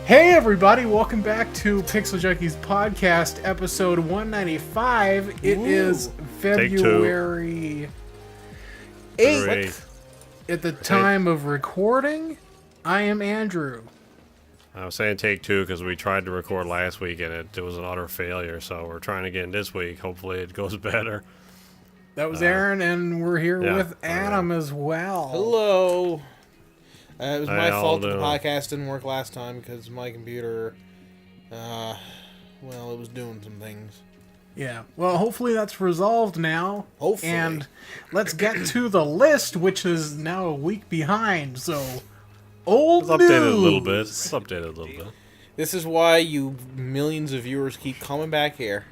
Hey everybody, welcome back to Pixel Junkies podcast, episode 195. It is February 8th. At the time of recording, I am Andrew. I was saying take two because we tried to record last week and it was an utter failure, so we're trying again this week. Hopefully it goes better. That was Aaron, and we're here with Adam as well. Hello. It was my fault that the podcast didn't work last time because my computer, well, it was doing some things. Yeah, well, hopefully that's resolved now. Hopefully. And let's get to the list, which is now a week behind, so old news. Updated a little bit. It's updated a little bit. This is why you millions of viewers keep coming back here.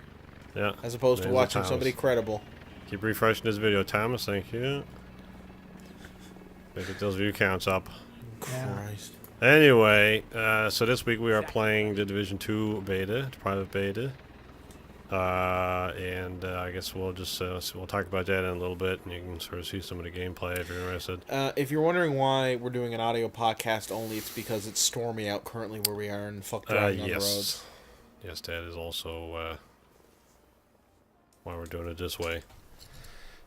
Yeah. As opposed to watching somebody credible. Keep refreshing this video, Thomas. Thank you. Get those view counts up. Christ. Anyway, so this week we are playing the Division 2 beta, private beta. And I guess we'll just we'll talk about that in a little bit, and you can sort of see some of the gameplay if you're interested. If you're wondering why we're doing an audio podcast only, it's because it's stormy out currently where we are and fuck driving on the roads. Yes, that is also why we're doing it this way.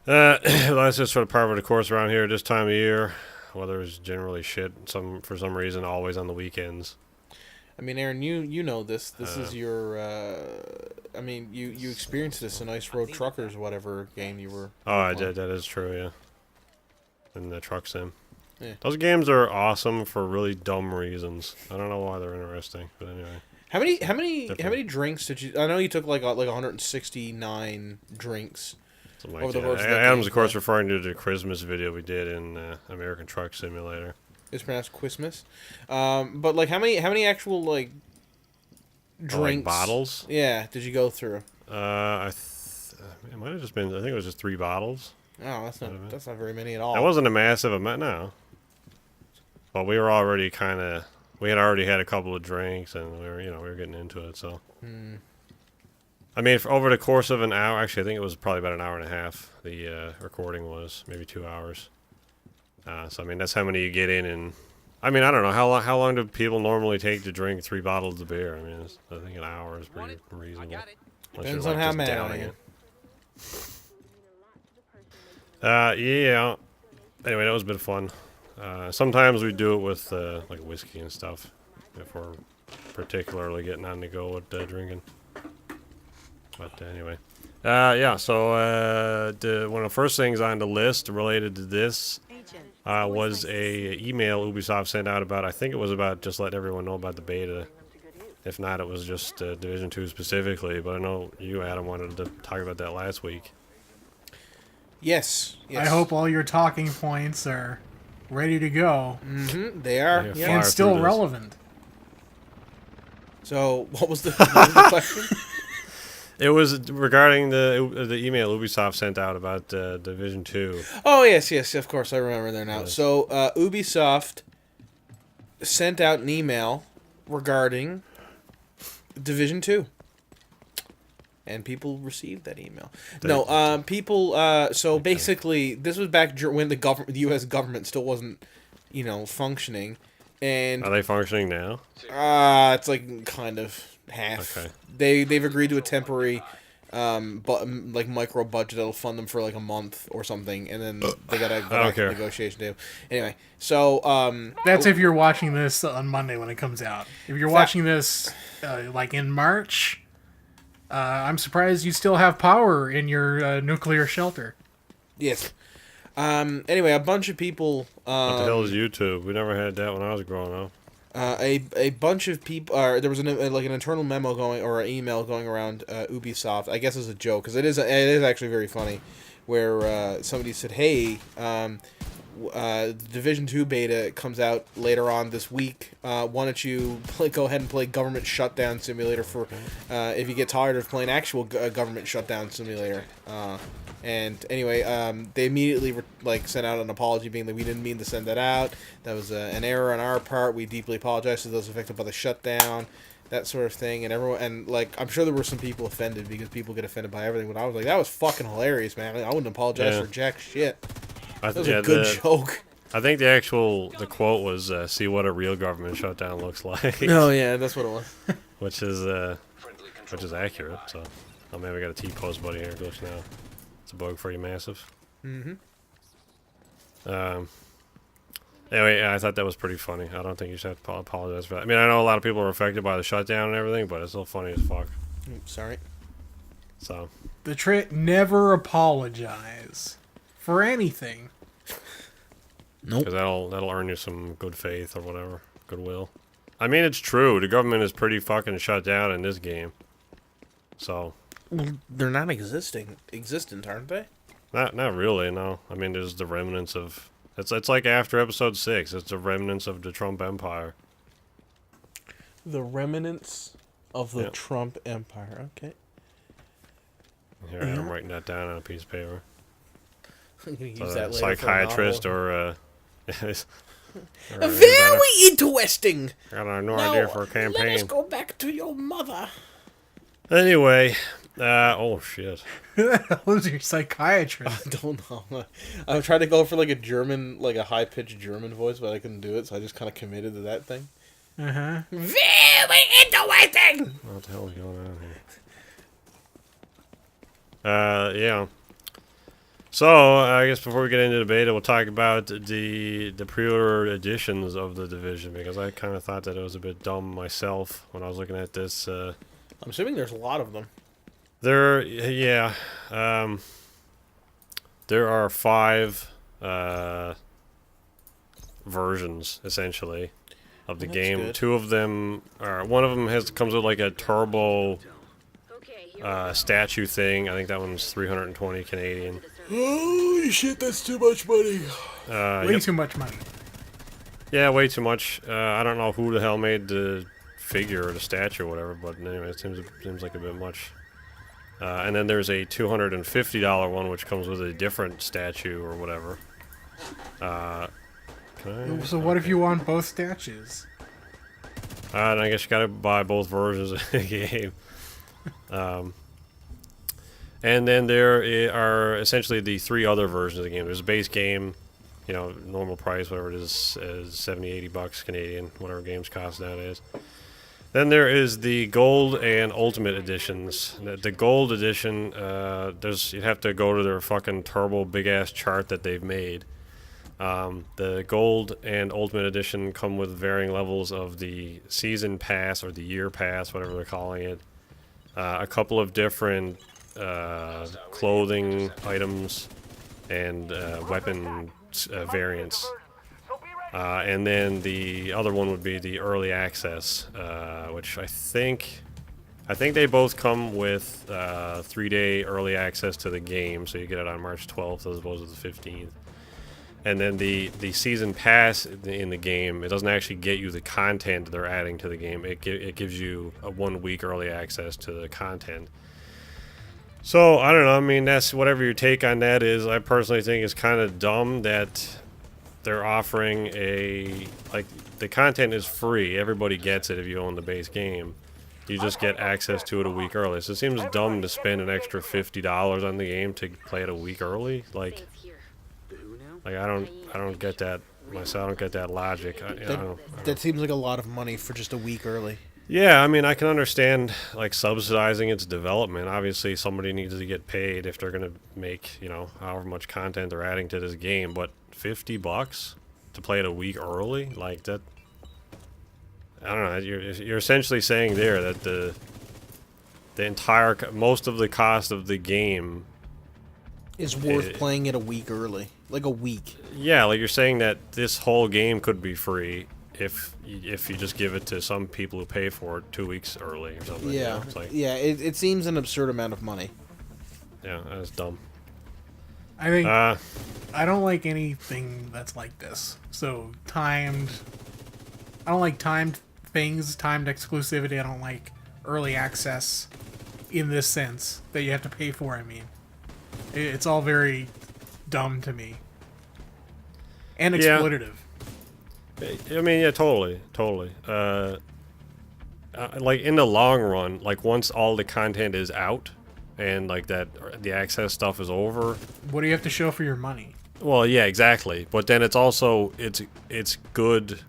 That's just sort of part of the course around here this time of year. Weather is generally shit. For some reason, always on the weekends. I mean, Aaron, you know this. This is your. I mean, you experienced this in Ice Road Truckers, whatever game you were. Oh, I did. That is true. Yeah. In the truck sim. Yeah. Those games are awesome for really dumb reasons. I don't know why they're interesting, but anyway. How many drinks did you? I know you took like 169 drinks. Something like that. Adam's, of course, referring to the Christmas video we did in American Truck Simulator. It's pronounced Christmas. But like, how many actual like drinks? Like bottles? Yeah. Did you go through? It might have just been. I think it was just 3 bottles. Oh, that's not very many at all. That wasn't a massive amount. No. But we were already we had already had a couple of drinks, and we were getting into it. So. I mean, over the course of an hour, actually, I think it was probably about an hour and a half. The recording was maybe 2 hours. So I mean, that's how many you get in, and I mean, I don't know how long do people normally take to drink 3 bottles of beer? I mean, I think an hour is pretty reasonable. Depends on how mad I am. Yeah. Anyway, that was a bit of fun. Sometimes we do it with like whiskey and stuff if we're particularly getting on the go with drinking. But anyway, yeah. So one of the first things on the list related to this was a email Ubisoft sent out about. I think it was about just letting everyone know about the beta. If not, it was just Division 2 specifically. But I know you, Adam, wanted to talk about that last week. Yes. I hope all your talking points are ready to go. Mm-hmm. They are. Yeah. And still relevant. So, what was the question? It was regarding the email Ubisoft sent out about Division 2. Oh, yes, of course, I remember there now. Yes. So, Ubisoft sent out an email regarding Division 2. And people received that email. So basically, this was back when the U.S. government still wasn't, functioning. And are they functioning now? It's like kind of half. Okay. They've agreed to a temporary, like micro budget that'll fund them for like a month or something, and then they gotta go back to the negotiation table. Anyway, so that's if you're watching this on Monday when it comes out. If you're watching this like in March, I'm surprised you still have power in your nuclear shelter. Yes. Anyway, a bunch of people. What the hell is YouTube? We never had that when I was growing up. A bunch of people. There was an internal memo or an email going around Ubisoft. I guess it's a joke because it is actually very funny, where somebody said, "Hey, Division 2 beta comes out later on this week. Why don't you go ahead and play Government Shutdown Simulator for if you get tired of playing actual Government Shutdown Simulator." And anyway, they immediately sent out an apology, being like, "We didn't mean to send that out. That was an error on our part. We deeply apologize to those affected by the shutdown." That sort of thing, and everyone, I'm sure there were some people offended because people get offended by everything. But I was like, that was fucking hilarious, man. I wouldn't apologize for jack shit. That was a good joke. I think the quote was, "See what a real government shutdown looks like." Oh yeah, that's what it was. which is accurate. So, oh man, we got a T-post buddy here. Glitch now. It's a bug for you, massive. Mm-hmm. Anyway, I thought that was pretty funny. I don't think you should have to apologize for that. I mean, I know a lot of people are affected by the shutdown and everything, but it's still funny as fuck. Sorry. So. The trick: never apologize for anything. Nope. Because that'll earn you some good faith or whatever, goodwill. I mean, it's true. The government is pretty fucking shut down in this game. So. Well, they're not existent, aren't they? Not really. No. I mean, there's the remnants of. It's like after episode 6. It's the remnants of the Trump Empire. The remnants of the Trump Empire. Okay. Here I am writing that down on a piece of paper. I'm gonna use So that later. psychiatrist or very interesting. Got no idea for a campaign. Let us go back to your mother. Anyway, oh shit. Who's your psychiatrist? I don't know. I tried to go for like a German, like a high pitched German voice, but I couldn't do it, so I just kind of committed to that thing. Uh-huh. Very interesting. What the hell is going on here? Yeah. So, I guess before we get into the beta, we'll talk about the pre-order editions of The Division, because I kind of thought that it was a bit dumb myself when I was looking at this. I'm assuming there's a lot of them. There are 5 versions, essentially, of the game. Good. 2 of them one of them comes with like a turbo statue thing. I think that one's 320 Canadian. Holy shit, that's too much money. Way too much money. Yeah, way too much. I don't know who the hell made the figure or the statue or whatever, but anyway, it seems like a bit much. And then there's a $250 one, which comes with a different statue or whatever. So what if you want both statues? And I guess you gotta buy both versions of the game. And then there are essentially the 3 other versions of the game. There's a base game, you know, normal price, whatever it is 70, 80 bucks Canadian, whatever games cost nowadays. Then there is the gold and ultimate editions. The gold edition, you'd have to go to their fucking turbo big ass chart that they've made. The gold and ultimate edition come with varying levels of the season pass or the year pass, whatever they're calling it. A couple of different clothing items and weapon variants. And then the other one would be the early access, which I think they both come with 3-day early access to the game, so you get it on March 12th as opposed to the 15th. And then the season pass in the game, it doesn't actually get you the content they're adding to the game. It gives you a 1-week early access to the content. So, I don't know, I mean, that's whatever your take on that is. I personally think it's kind of dumb that they're offering the content is free. Everybody gets it if you own the base game. You just get access to it a week early. So it seems dumb to spend an extra $50 on the game to play it a week early. Like I don't get that myself. I don't get that logic. That seems like a lot of money for just a week early. Yeah, I mean, I can understand like subsidizing its development. Obviously, somebody needs to get paid if they're gonna make, you know, however much content they're adding to this game. But $50 to play it a week early, like that. I don't know. You're essentially saying there that the entire most of the cost of the game is worth playing it a week early, like a week. Yeah, like you're saying that this whole game could be free if you just give it to some people who pay for it 2 weeks early or something. Yeah, you know? It's like, it seems an absurd amount of money. Yeah, that's dumb. I think I don't like anything that's like this. So I don't like timed things, timed exclusivity. I don't like early access in this sense that you have to pay for. I mean, it's all very dumb to me and exploitative. I mean, yeah, totally. Like in the long run, like once all the content is out and like that the access stuff is over, what do you have to show for your money? Well, yeah, exactly. But then it's also it's good.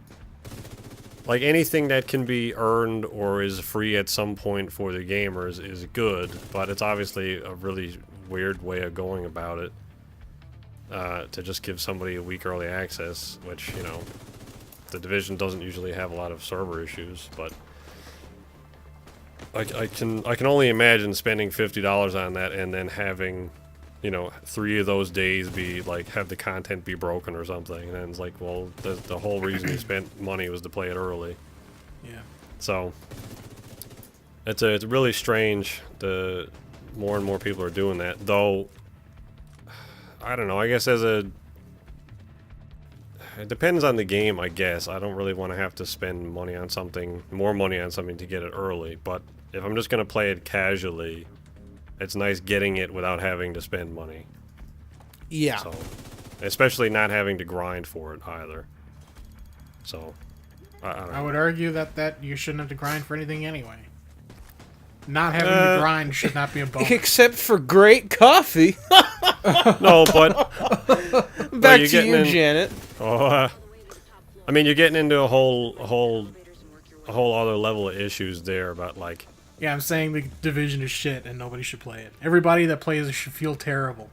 Like anything that can be earned or is free at some point for the gamers is good, but it's obviously a really weird way of going about it. To just give somebody a week early access, which, you know, the Division doesn't usually have a lot of server issues, but I can only imagine spending $50 on that and then having, you know, 3 of those days be like have the content be broken or something, and then it's like, well, the whole reason you spent money was to play it early. Yeah. So it's really strange. The more and more people are doing that, though. I don't know. I guess it depends on the game. I guess I don't really want to have to spend money on something, more money on something to get it early. But if I'm just gonna play it casually, it's nice getting it without having to spend money. Yeah. So, especially not having to grind for it either. So, I don't know. I would argue that you shouldn't have to grind for anything anyway. Not having to grind should not be a bonus. Except for great coffee. No, but Back to you, Janet. Oh, I mean, you're getting into a whole other level of issues there about like. Yeah, I'm saying the Division is shit and nobody should play it. Everybody that plays it should feel terrible.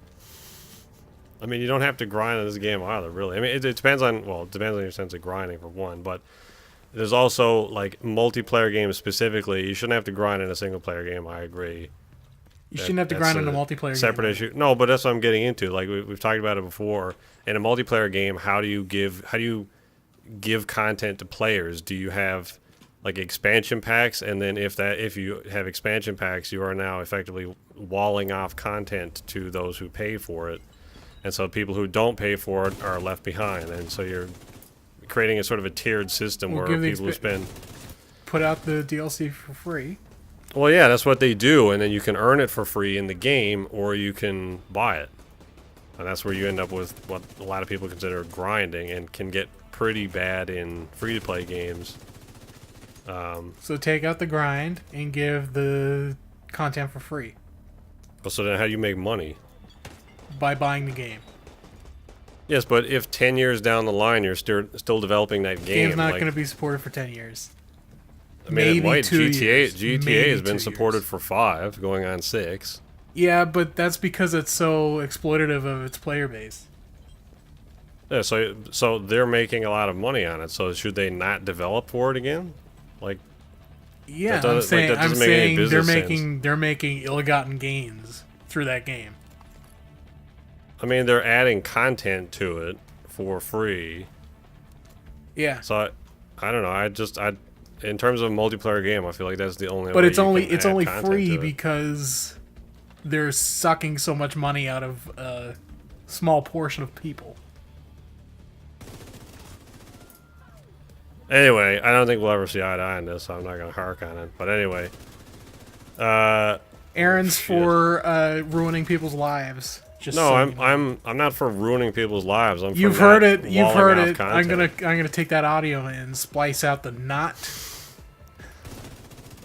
I mean, you don't have to grind in this game either, really. I mean, it depends on, well, it depends on your sense of grinding for one, but there's also like multiplayer games specifically. You shouldn't have to grind in a single player game. I agree. You shouldn't have to grind in a multiplayer separate game. issue. No, but that's what I'm getting into. Like we've talked about it before. In a multiplayer game, how do you give content to players? Do you have like expansion packs, and then if you have expansion packs, you are now effectively walling off content to those who pay for it, and so people who don't pay for it are left behind, and so you're creating a sort of a tiered system where people who spend put out the DLC for free. Well, yeah, that's what they do, and then you can earn it for free in the game, or you can buy it. And that's where you end up with what a lot of people consider grinding, and can get pretty bad in free-to-play games. So take out the grind and give the content for free. So then how do you make money? By buying the game. Yes, but if 10 years down the line you're still developing that game... Game's not going to be supported for 10 years. I mean, maybe it might. 2 years. GTA has been supported for 5, going on 6. Yeah, but that's because it's so exploitative of its player base. Yeah, so they're making a lot of money on it. So should they not develop for it again? Like, yeah, I'm saying they're making ill-gotten gains through that game. I mean, they're adding content to it for free. Yeah. So I don't know. In terms of a multiplayer game, I feel like that's the only way. But it's you only can add content free to it. because they're sucking so much money out of a small portion of people. Anyway, I don't think we'll ever see eye to eye on this, so I'm not going to hark on it. But anyway, Aaron's for ruining people's lives. Just no, so I'm not for ruining people's lives. You've heard it. I'm gonna take that audio and splice out the not.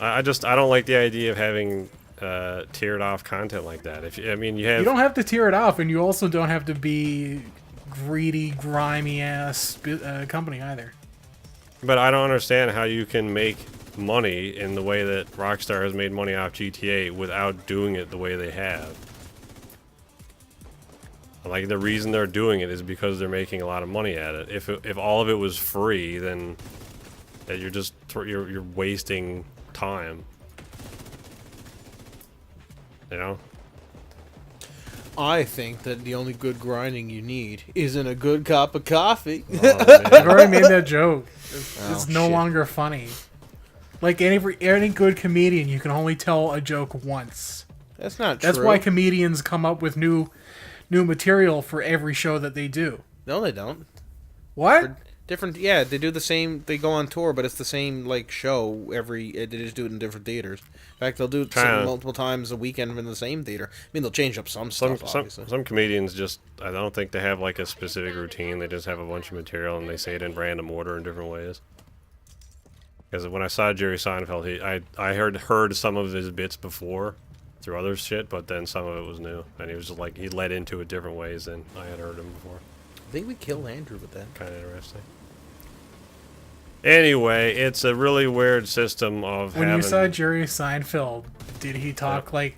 I don't like the idea of having tiered off content like that. You don't have to tear it off, and you also don't have to be greedy, grimy ass company either. But I don't understand how you can make money in the way that Rockstar has made money off GTA without doing it the way they have. Like, the reason they're doing it is because they're making a lot of money at it. If all of it was free, then you're wasting time. You know? I think that the only good grinding you need isn't a good cup of coffee. I've already made that joke. It's no longer funny. Like any good comedian, you can only tell a joke once. That's not true. That's why comedians come up with new material for every show that they do. No, they don't. What? They're different. Yeah, they do the same. They go on tour, but it's the same show every. They just do it in different theaters. In fact, they'll do it multiple times a weekend in the same theater. I mean, they'll change up some stuff. Obviously, some comedians just. I don't think they have like a specific routine. They just have a bunch of material and they say it in random order in different ways. Because when I saw Jerry Seinfeld, I heard some of his bits before, through other shit, but then some of it was new, and he was just like he led into it different ways than I had heard him before. I think we killed Andrew with that. Kind of interesting. Anyway, it's a really weird system of when having... you saw Jerry Seinfeld, did he talk like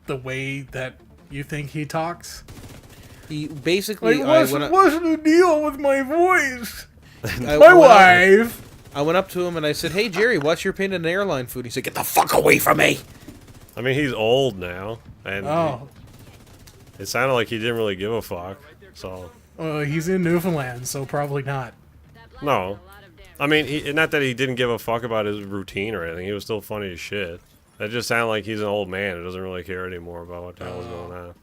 the way that you think he talks? He basically... Like, what's the deal with my voice? My wife! I went up to him and I said, "Hey, Jerry, what's your opinion on airline food?" He said, "Get the fuck away from me!" I mean, he's old now, and it sounded like he didn't really give a fuck, so... He's in Newfoundland, so probably not. No. I mean, not that he didn't give a fuck about his routine or anything. He was still funny as shit. It just sounded like he's an old man who doesn't really care anymore about what the hell is going on.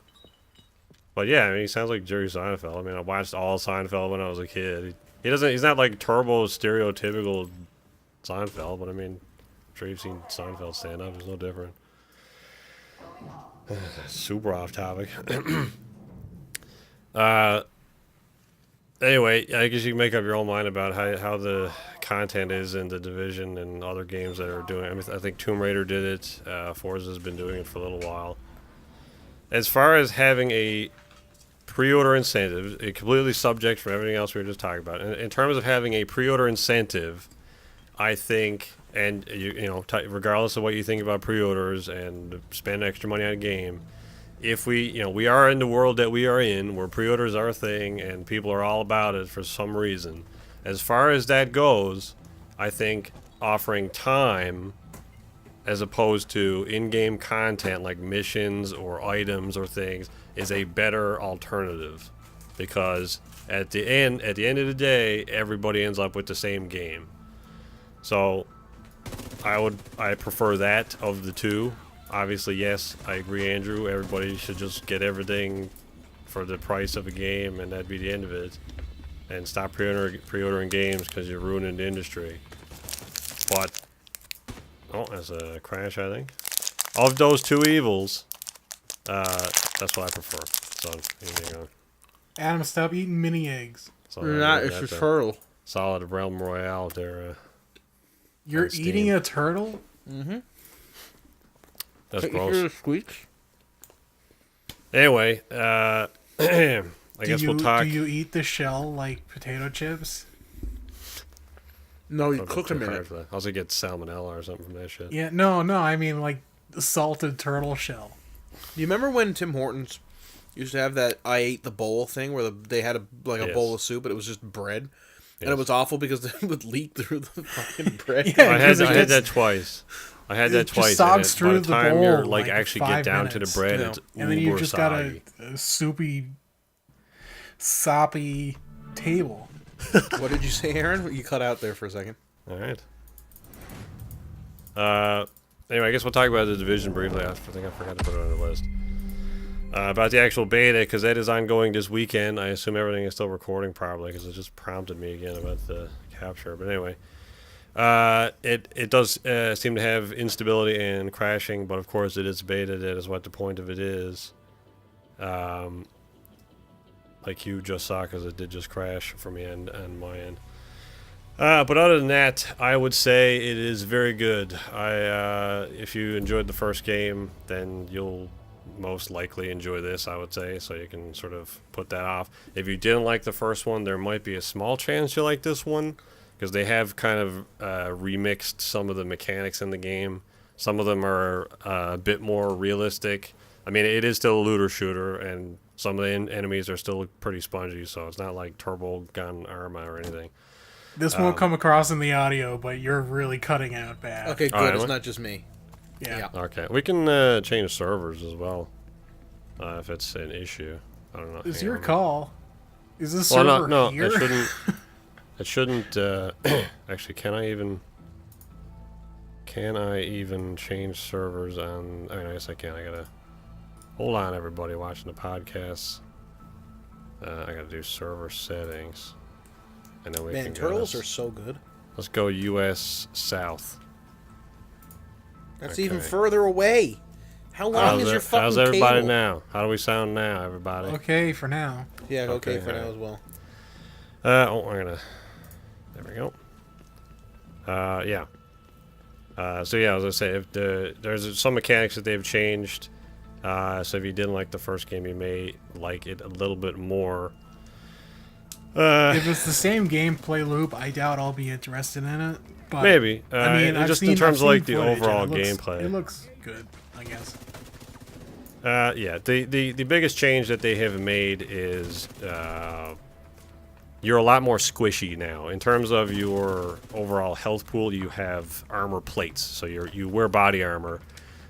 But yeah, I mean, he sounds like Jerry Seinfeld. I mean, I watched all Seinfeld when I was a kid. He's not like turbo stereotypical Seinfeld, but I mean, I'm sure you've seen Seinfeld stand up. It's no different. Super off topic. Anyway, I guess you can make up your own mind about how the content is in the Division and other games that are doing it. I mean, I think Tomb Raider did it. Forza's been doing it for a little while. As far as having a pre-order incentive, it completely subject from everything else we were just talking about. In terms of having a pre-order incentive, I think, and regardless of what you think about pre-orders and spend extra money on a game, if we are in the world that we are in, where pre-orders are a thing and people are all about it for some reason. As far as that goes, I think offering time as opposed to in-game content like missions or items or things is a better alternative, because at the end of the day, everybody ends up with the same game. So I prefer that of the two. Obviously, yes, I agree, Andrew. Everybody should just get everything for the price of a game, and that'd be the end of it. And stop pre-ordering games because you're ruining the industry. But, oh, that's a crash, I think. Of those two evils, that's what I prefer. So, anything on. Adam, stop eating mini eggs. So, You're not, it's just turtle. Solid Realm Royale there. You're eating a turtle? Mm-hmm. That's gross. You hear the squeak? Anyway, I guess we'll talk. Do you eat the shell like potato chips? No, you cook them in it. I also get salmonella or something from that shit. Yeah, no, I mean like salted turtle shell. Do you remember when Tim Hortons used to have that I ate the bowl thing where they had a bowl of soup, but it was just bread? Yes. And it was awful because it would leak through the fucking bread. Yeah, I had that twice. I had that twice. Sogs through the bowl. By the time you're like actually get down to the bread, it's and then you just got a soupy, soppy table. What did you say, Aaron? You cut out there for a second. All right. Anyway, I guess we'll talk about the Division briefly. I think I forgot to put it on the list. About the actual beta, because that is ongoing this weekend. I assume everything is still recording probably, because it just prompted me again about the capture. But anyway, it does seem to have instability and crashing, but of course it is beta. That is what the point of it is. Like you just saw, because it did just crash for me and my end. But other than that, I would say it is very good. If you enjoyed the first game, then you'll most likely enjoy this, I would say, so you can sort of put that off. If you didn't like the first one, there might be a small chance you like this one, because they have kind of remixed some of the mechanics in the game. Some of them are a bit more realistic. I mean, it is still a looter shooter, and some of the enemies are still pretty spongy, so it's not like turbo gun armor or anything. This won't come across in the audio, but you're really cutting out bad. Okay, good. Right, it's not just me. Yeah. Okay. We can change servers as well, if it's an issue. I don't know. It's your call. Is this server here? No, it shouldn't. Actually, can I even change servers on? I mean, I guess I can. I gotta hold on, everybody watching the podcast. I gotta do server settings. And then we can turtles are so good. Let's go U.S. South. That's even further away. How long is your fucking How's everybody cable? now? How do we sound now, everybody? Okay for now. Yeah, okay for now as well. We're gonna... There we go. Yeah. So yeah, as I say, if there's some mechanics that they've changed. So if you didn't like the first game, you may like it a little bit more. If it's the same gameplay loop, I doubt I'll be interested in it. But, maybe. I mean, in terms of like the footage, overall and gameplay, it looks good, I guess. Yeah. The biggest change that they have made is you're a lot more squishy now. In terms of your overall health pool, you have armor plates. So you wear body armor,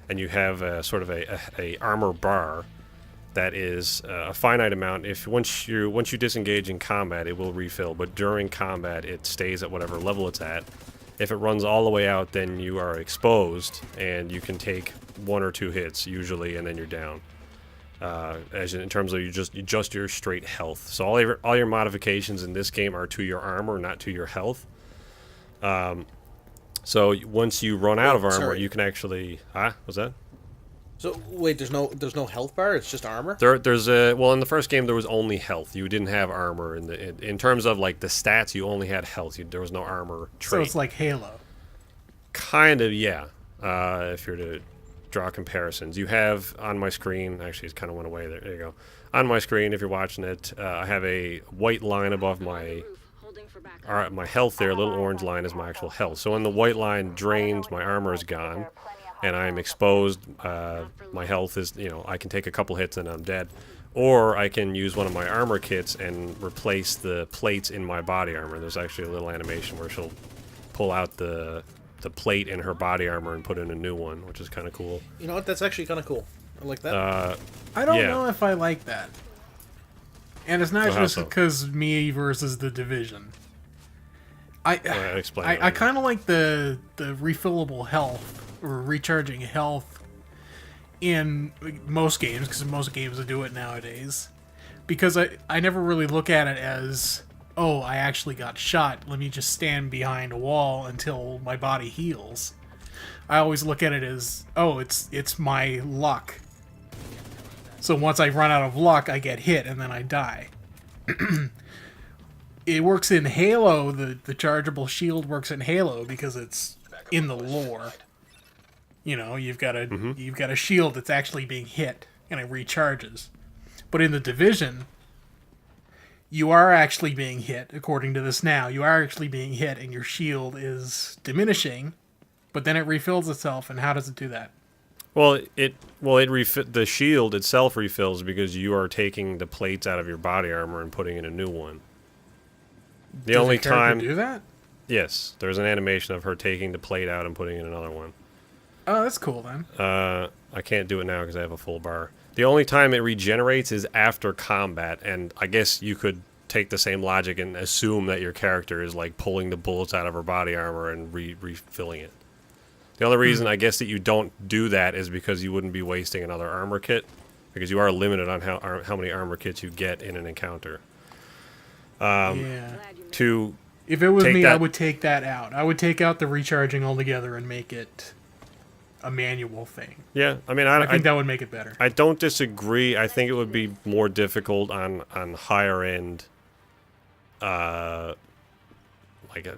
and you have a sort of a armor bar that is a finite amount. If once you disengage in combat, it will refill, but during combat it stays at whatever level it's at. If it runs all the way out, then you are exposed, and you can take 1 or 2 hits usually, and then you're down. As in terms of you just your straight health. So all your modifications in this game are to your armor, not to your health. So once you run out of armor, you can actually... what's that? So wait, there's no health bar. It's just armor. There's in the first game there was only health. You didn't have armor in terms of like the stats. You only had health. There was no armor trait. So it's like Halo. Kind of, yeah. If you're to draw comparisons, you have on my screen. Actually, it kind of went away there. There you go. On my screen, if you're watching it, I have a white line above my health there. A little orange line is my actual health. So when the white line drains, my armor is gone, and I'm exposed. My health is, I can take a couple hits and I'm dead. Or I can use one of my armor kits and replace the plates in my body armor. There's actually a little animation where she'll pull out the plate in her body armor and put in a new one, which is kind of cool. You know what? That's actually kind of cool. I like that. I don't know if I like that. And it's not just because me versus the Division. I kind of like the refillable health or recharging health in most games, because most games do it nowadays. Because I never really look at it as, oh, I actually got shot, let me just stand behind a wall until my body heals. I always look at it as, oh, it's my luck. So once I run out of luck, I get hit and then I die. It works in Halo, the chargeable shield works in Halo because it's in the lore. You've got a shield that's actually being hit and it recharges. But in the Division, you are actually being hit, according to this now. You are actually being hit and your shield is diminishing, but then it refills itself, and how does it do that? Well, the shield itself refills because you are taking the plates out of your body armor and putting in a new one. The only time do that? Yes, there's an animation of her taking the plate out and putting in another one. Oh, that's cool then. I can't do it now because I have a full bar. The only time it regenerates is after combat, and I guess you could take the same logic and assume that your character is like pulling the bullets out of her body armor and refilling it. The only reason I guess that you don't do that is because you wouldn't be wasting another armor kit, because you are limited on how many armor kits you get in an encounter. If it was me, I would take that out. I would take out the recharging altogether and make it a manual thing. Yeah, I mean, I think that would make it better. I don't disagree. I think it would be more difficult on higher end, like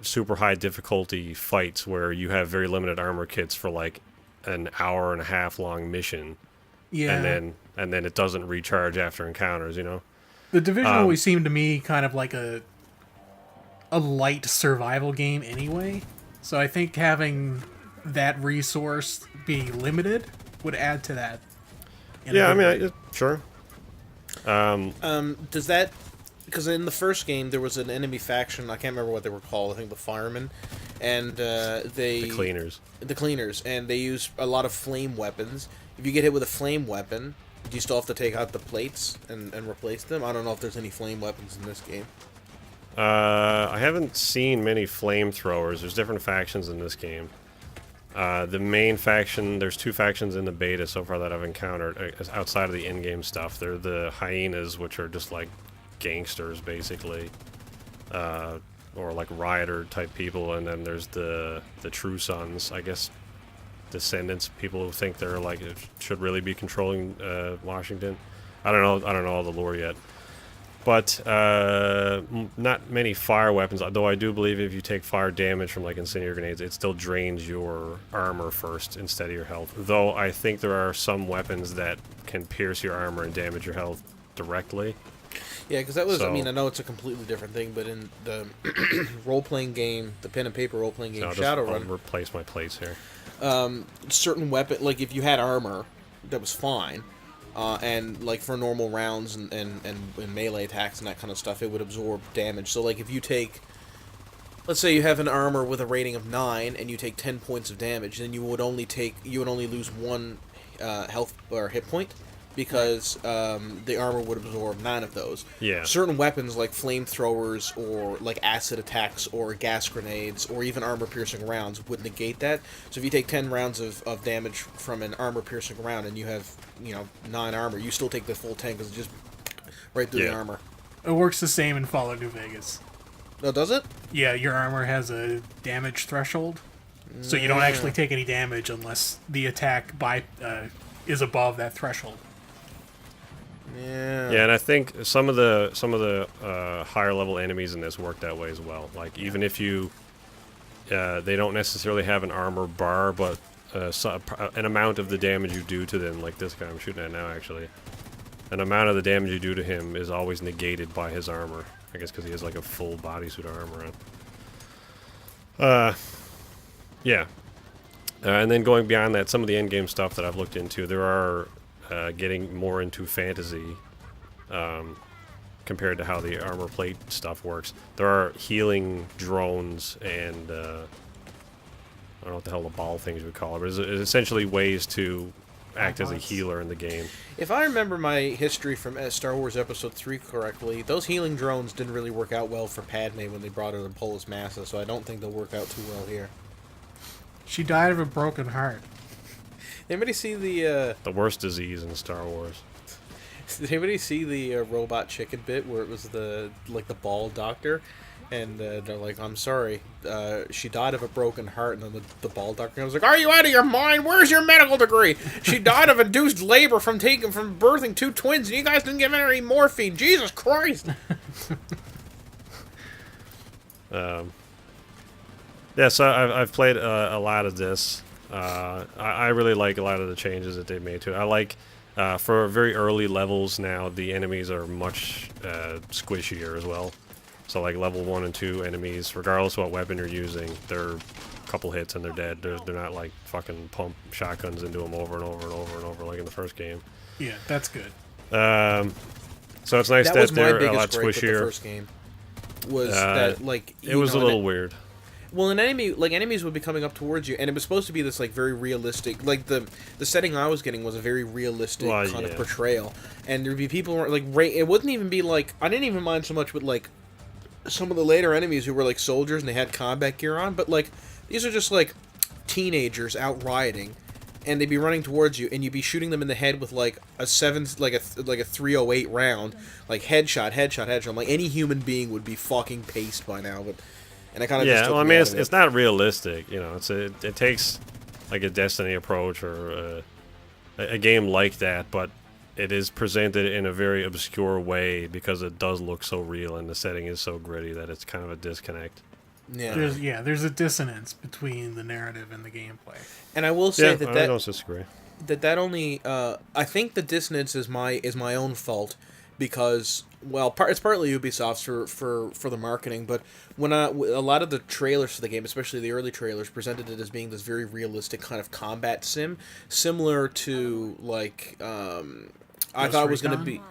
super high difficulty fights where you have very limited armor kits for like an hour and a half long mission. Yeah, and then it doesn't recharge after encounters. The Division always seemed to me kind of like a light survival game anyway. So I think having that resource being limited would add to that. Sure. Does that... Because in the first game, there was an enemy faction, I can't remember what they were called, I think the Firemen, and the Cleaners. The Cleaners, and they use a lot of flame weapons. If you get hit with a flame weapon, do you still have to take out the plates and replace them? I don't know if there's any flame weapons in this game. I haven't seen many flamethrowers. There's different factions in this game. The main faction, there's 2 factions in the beta so far that I've encountered outside of the in-game stuff. They're the Hyenas, which are just like gangsters, basically. Or like rioter type people, and then there's the True Sons, I guess, descendants, people who think they're like should really be controlling Washington. I don't know all the lore yet. But not many fire weapons, though I do believe if you take fire damage from like incendiary grenades, it still drains your armor first instead of your health. Though I think there are some weapons that can pierce your armor and damage your health directly. Yeah, because that was, I mean, I know it's a completely different thing, but in the role-playing game, the pen and paper role-playing game, Shadowrun... I'll replace my plates here. Certain weapon, like if you had armor, that was fine. And like for normal rounds and melee attacks and that kind of stuff, it would absorb damage. So like if you take, let's say you have an armor with a rating of 9 and you take 10 points of damage, then you would only lose 1 health or hit point, because the armor would absorb 9 of those. Yeah. Certain weapons like flamethrowers or like acid attacks or gas grenades or even armor-piercing rounds would negate that. So if you take 10 rounds of damage from an armor-piercing round and you have, 9 armor, you still take the full 10 because it's just right through the armor. It works the same in Fallout New Vegas. Oh, does it? Yeah, your armor has a damage threshold, so you don't actually take any damage unless the attack is above that threshold. Yeah. Yeah, and I think some of the higher level enemies in this work that way as well. Like even if you, they don't necessarily have an armor bar, but an amount of the damage you do to them, like this guy I'm shooting at now, actually, an amount of the damage you do to him is always negated by his armor. I guess because he has like a full bodysuit of armor on. Yeah. And then going beyond that, some of the endgame stuff that I've looked into, there are getting more into fantasy compared to how the armor plate stuff works. There are healing drones and I don't know what the hell the ball things you would call it, but it's essentially ways to act as a healer in the game. If I remember my history from Star Wars Episode 3 correctly, those healing drones didn't really work out well for Padme when they brought her to Polis Massa, so I don't think they'll work out too well here. She died of a broken heart. Anybody see the worst disease in Star Wars? Did anybody see the robot chicken bit where it was the bald doctor, and they're like, "I'm sorry, she died of a broken heart," and then the bald doctor was like, "Are you out of your mind? Where's your medical degree? She died of induced labor from birthing 2 twins, and you guys didn't give her any morphine. Jesus Christ!" Yeah, so I've played a lot of this. I really like a lot of the changes that they've made to it. I like, for very early levels now, the enemies are much squishier as well. So like level 1 and 2 enemies, regardless of what weapon you're using, they're a couple hits and they're dead. They're not like fucking pump shotguns into them over and over and over and over like in the first game. Yeah, that's good. So it's nice that they're a lot squishier. squishier. The first game was that like it was a little weird. Well, enemies would be coming up towards you, and it was supposed to be this like very realistic. Like the setting I was getting was a very realistic kind of portrayal, and there'd be people like it wouldn't even be like, I didn't even mind so much with like some of the later enemies who were like soldiers and they had combat gear on, but like these are just like teenagers out rioting, and they'd be running towards you, and you'd be shooting them in the head with like a 308 round, like headshot. Like any human being would be fucking paced by now, but. And I kind of well, I mean, it's not realistic, it takes like a Destiny approach or a game like that, but it is presented in a very obscure way because it does look so real and the setting is so gritty that it's kind of a disconnect. Yeah, there's a dissonance between the narrative and the gameplay. And I will say I don't disagree. That only I think the dissonance is my own fault, because it's partly Ubisoft's for the marketing, but when a lot of the trailers for the game, especially the early trailers, presented it as being this very realistic kind of combat sim, similar to like I thought it was going to be.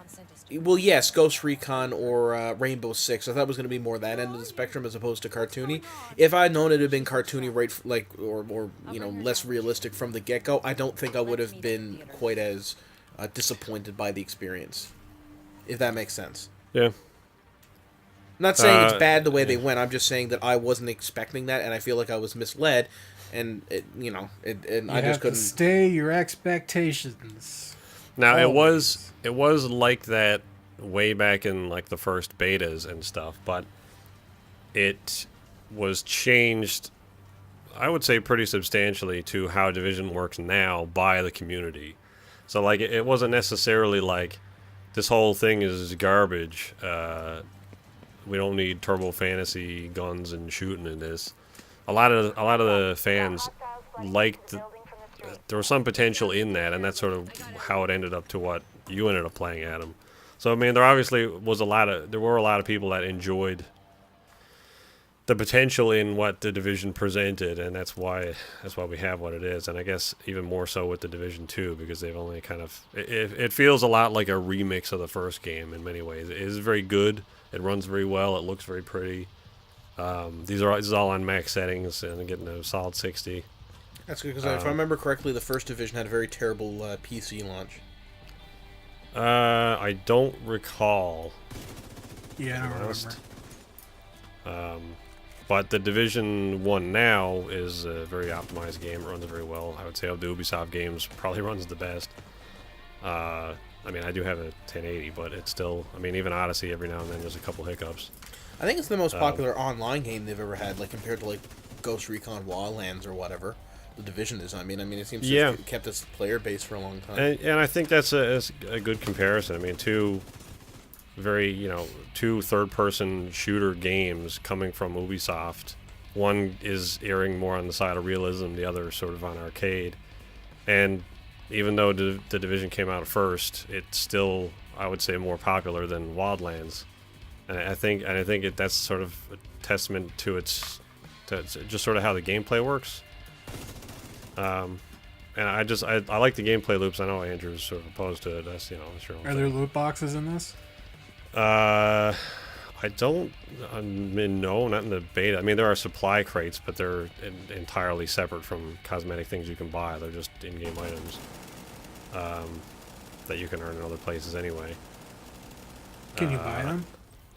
Well, yes, Ghost Recon or Rainbow Six. I thought it was going to be more that end of the spectrum as opposed to cartoony. If I had known it had been cartoony, or less realistic from the get-go, I don't think I would have been quite as disappointed by the experience. If that makes sense. Yeah. I'm not saying it's bad the way they went. I'm just saying that I wasn't expecting that, and I feel like I was misled, and I just couldn't stay your expectations. Now it was like that way back in like the first betas and stuff, but it was changed, I would say, pretty substantially to how Division works now by the community. So like it wasn't necessarily like this whole thing is garbage. We don't need turbo fantasy guns and shooting in this. A lot of the fans liked. There was some potential in that, and that's sort of how it ended up to what you ended up playing, Adam. So I mean, there obviously was there were a lot of people that enjoyed the potential in what the Division presented, and that's why we have what it is. And I guess even more so with the Division 2, because they've only kind of it feels a lot like a remix of the first game in many ways. It is very good. It runs very well. It looks very pretty. This is all on max settings and getting a solid 60. That's good, because if I remember correctly, the first Division had a very terrible PC launch. I don't recall. Yeah, I don't remember. But the Division 1 now is a very optimized game. It runs very well. I would say of the Ubisoft games, probably runs the best. I mean, I do have a 1080, but it's still... I mean, even Odyssey, every now and then, there's a couple hiccups. I think it's the most popular online game they've ever had, like compared to like Ghost Recon Wildlands or whatever. The Division is. I mean, it seems to have kept its player base for a long time. And I think that's a good comparison. I mean, two third-person shooter games coming from Ubisoft. One is erring more on the side of realism, the other sort of on arcade. And even though the Division came out first, it's still, I would say, more popular than Wildlands. And I think that's sort of a testament to just sort of how the gameplay works. And I like the gameplay loops. I know Andrew's sort of opposed to it. That's that's your own Are thing. there loot boxes in this? I don't. No, not in the beta. I mean, there are supply crates, but they're entirely separate from cosmetic things you can buy. They're just in-game items that you can earn in other places anyway. Can you buy them?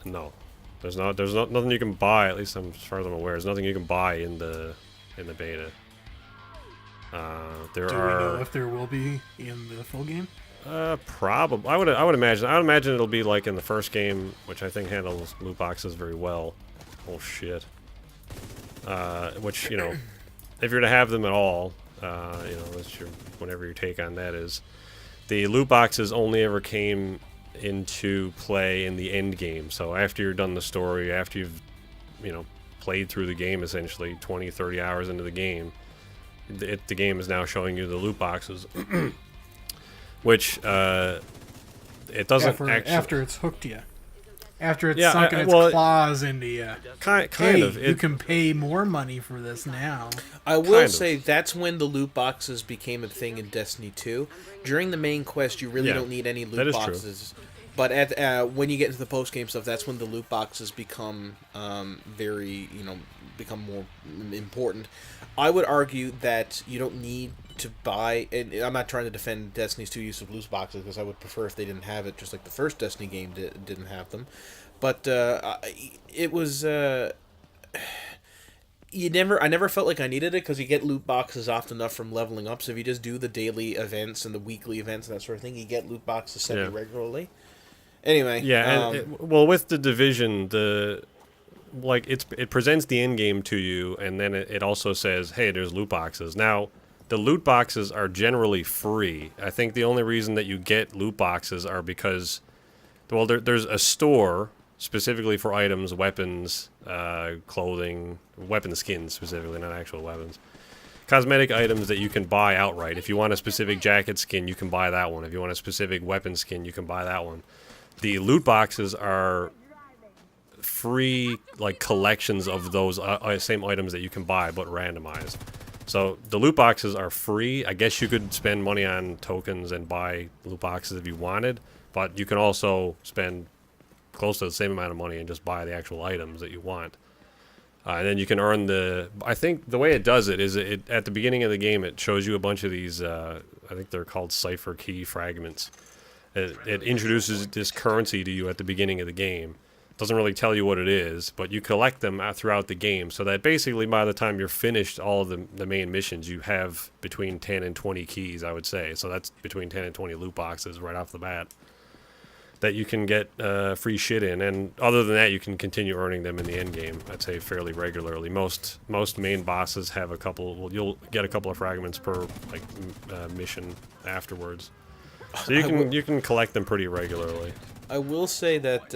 No, there's nothing you can buy. At least as far as I'm aware, there's nothing you can buy in the beta. Do we know if there will be in the full game? Probably. I would imagine. I would imagine it'll be like in the first game, which I think handles loot boxes very well. Oh shit. Which if you're to have them at all, that's whatever your take on that is. The loot boxes only ever came into play in the end game. So after you're done the story, after you've played through the game essentially 20, 30 hours into the game, the game is now showing you the loot boxes. Which it doesn't after it's hooked you, after it's sunken its claws into you. Kind of. You can pay more money for this now. I will say that's when the loot boxes became a thing in Destiny 2. During the main quest, you really don't need any loot boxes. True. But when you get into the post game stuff, that's when the loot boxes become become more important. I would argue that you don't need to buy, and I'm not trying to defend Destiny's 2 use of loot boxes, because I would prefer if they didn't have it, just like the first Destiny game didn't have them. But it was I never felt like I needed it, because you get loot boxes often enough from leveling up. So if you just do the daily events and the weekly events and that sort of thing, you get loot boxes semi-regularly. Anyway, well, with the Division, it presents the end game to you, and then it also says, hey, there's loot boxes. Now, the loot boxes are generally free. I think the only reason that you get loot boxes are because, well, there's a store specifically for items, weapons, clothing, weapon skins specifically, not actual weapons. Cosmetic items that you can buy outright. If you want a specific jacket skin, you can buy that one. If you want a specific weapon skin, you can buy that one. The loot boxes are free, like, collections of those same items that you can buy, but randomized. So the loot boxes are free. I guess you could spend money on tokens and buy loot boxes if you wanted, but you can also spend close to the same amount of money and just buy the actual items that you want. And then you can earn I think the way it does it is at the beginning of the game, it shows you a bunch of these, I think they're called cipher key fragments. It introduces this currency to you at the beginning of the game. Doesn't really tell you what it is, but you collect them throughout the game, so that basically by the time you're finished all of the main missions, you have between 10 and 20 keys, I would say. So that's between 10 and 20 loot boxes right off the bat that you can get free shit in. And other than that, you can continue earning them in the end game, I'd say, fairly regularly. Most main bosses have a couple. Well, you'll get a couple of fragments per mission afterwards. So you can collect them pretty regularly. I will say that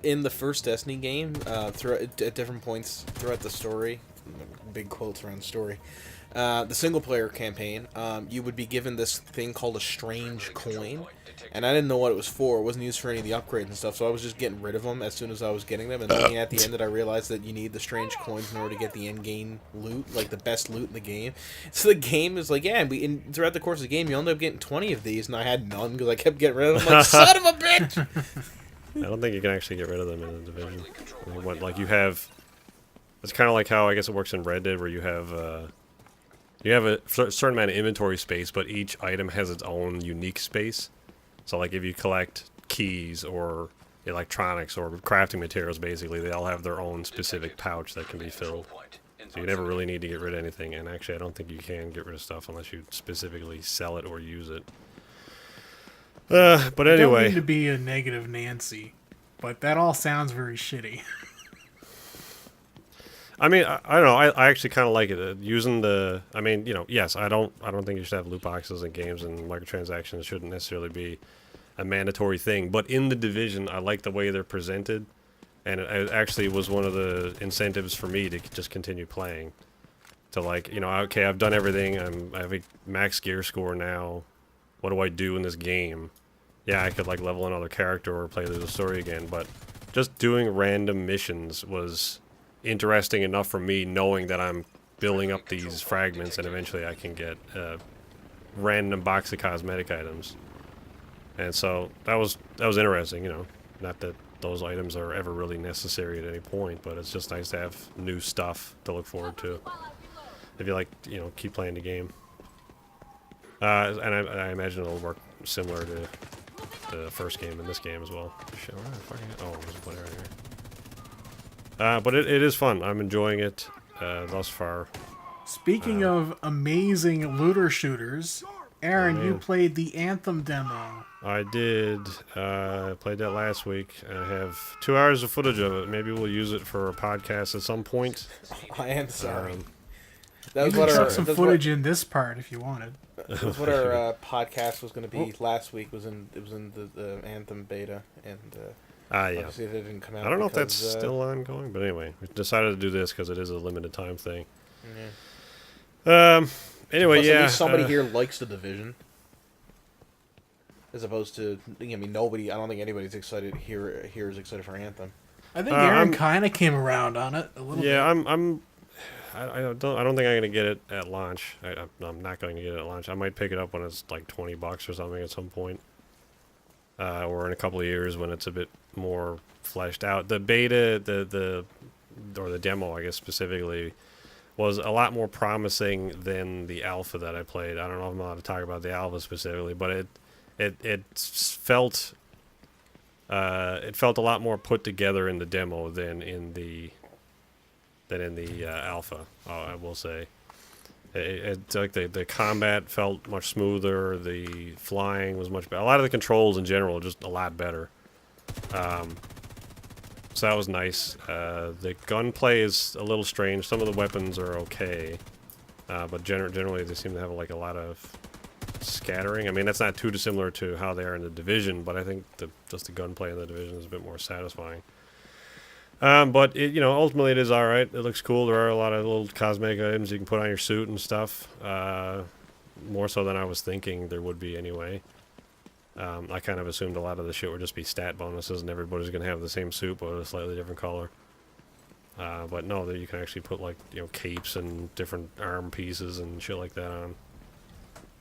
in the first Destiny game, at different points throughout the story, big quotes around story, the single player campaign, you would be given this thing called a strange coin, and I didn't know what it was for. It wasn't used for any of the upgrades and stuff, so I was just getting rid of them as soon as I was getting them, and then at the end that I realized that you need the strange coins in order to get the end game loot, like the best loot in the game. So the game is like, yeah, throughout the course of the game, you end up getting 20 of these, and I had none because I kept getting rid of them. I'm like, son of a bitch! I don't think you can actually get rid of them in the Division. I mean, like you have, it's kind of like how I guess it works in Red Dead, where you have a certain amount of inventory space, but each item has its own unique space. So like if you collect keys or electronics or crafting materials, basically they all have their own specific pouch that can be filled. So you never really need to get rid of anything, and actually I don't think you can get rid of stuff unless you specifically sell it or use it. But anyway, don't mean to be a negative Nancy, but that all sounds very shitty. I mean, I don't know. I actually kind of like it. Using the, I mean, yes, I don't think you should have loot boxes in games, and microtransactions shouldn't necessarily be a mandatory thing. But in the Division, I like the way they're presented, and it actually was one of the incentives for me to just continue playing. To like, okay, I've done everything. I have a max gear score now. What do I do in this game? Yeah, I could like level another character or play through the story again, but just doing random missions was interesting enough for me, knowing that I'm building up these fragments and eventually I can get a random box of cosmetic items. And so that was interesting, not that those items are ever really necessary at any point, but it's just nice to have new stuff to look forward to if you like, keep playing the game. And I imagine it'll work similar to the first game in this game as well. Shit, there's a player here. But it is fun. I'm enjoying it thus far. Speaking of amazing looter shooters, Aaron, you played the Anthem demo. I did. I played that last week. I have 2 hours of footage of it. Maybe we'll use it for a podcast at some point. I am sorry. That was what some footage in this part if you wanted. That's what our podcast was going to be last week. It was in the Anthem beta, and yeah. obviously it didn't come out. I don't know if that's still ongoing, but anyway, we decided to do this because it is a limited time thing. Yeah. Anyway, plus, yeah. At least somebody here likes the Division, as opposed to nobody. I don't think anybody's excited here is excited for Anthem. I think Aaron kind of came around on it a little bit. Yeah, I don't think I'm gonna get it at launch. I'm not going to get it at launch. I might pick it up when it's like $20 or something at some point, or in a couple of years when it's a bit more fleshed out. The beta, or the demo, I guess specifically, was a lot more promising than the alpha that I played. I don't know if I'm allowed to talk about the alpha specifically, but it felt a lot more put together in the demo than in the alpha. I will say, it's like the combat felt much smoother. The flying was much better. A lot of the controls in general just a lot better. So that was nice. The gunplay is a little strange. Some of the weapons are okay, but generally they seem to have like a lot of scattering. I mean, that's not too dissimilar to how they are in the Division, but I think just the gunplay in the Division is a bit more satisfying. But ultimately it is all right. It looks cool. There are a lot of little cosmetic items you can put on your suit and stuff. More so than I was thinking there would be anyway. I kind of assumed a lot of the shit would just be stat bonuses and everybody's gonna have the same suit but a slightly different color. But no, that you can actually put like capes and different arm pieces and shit like that on.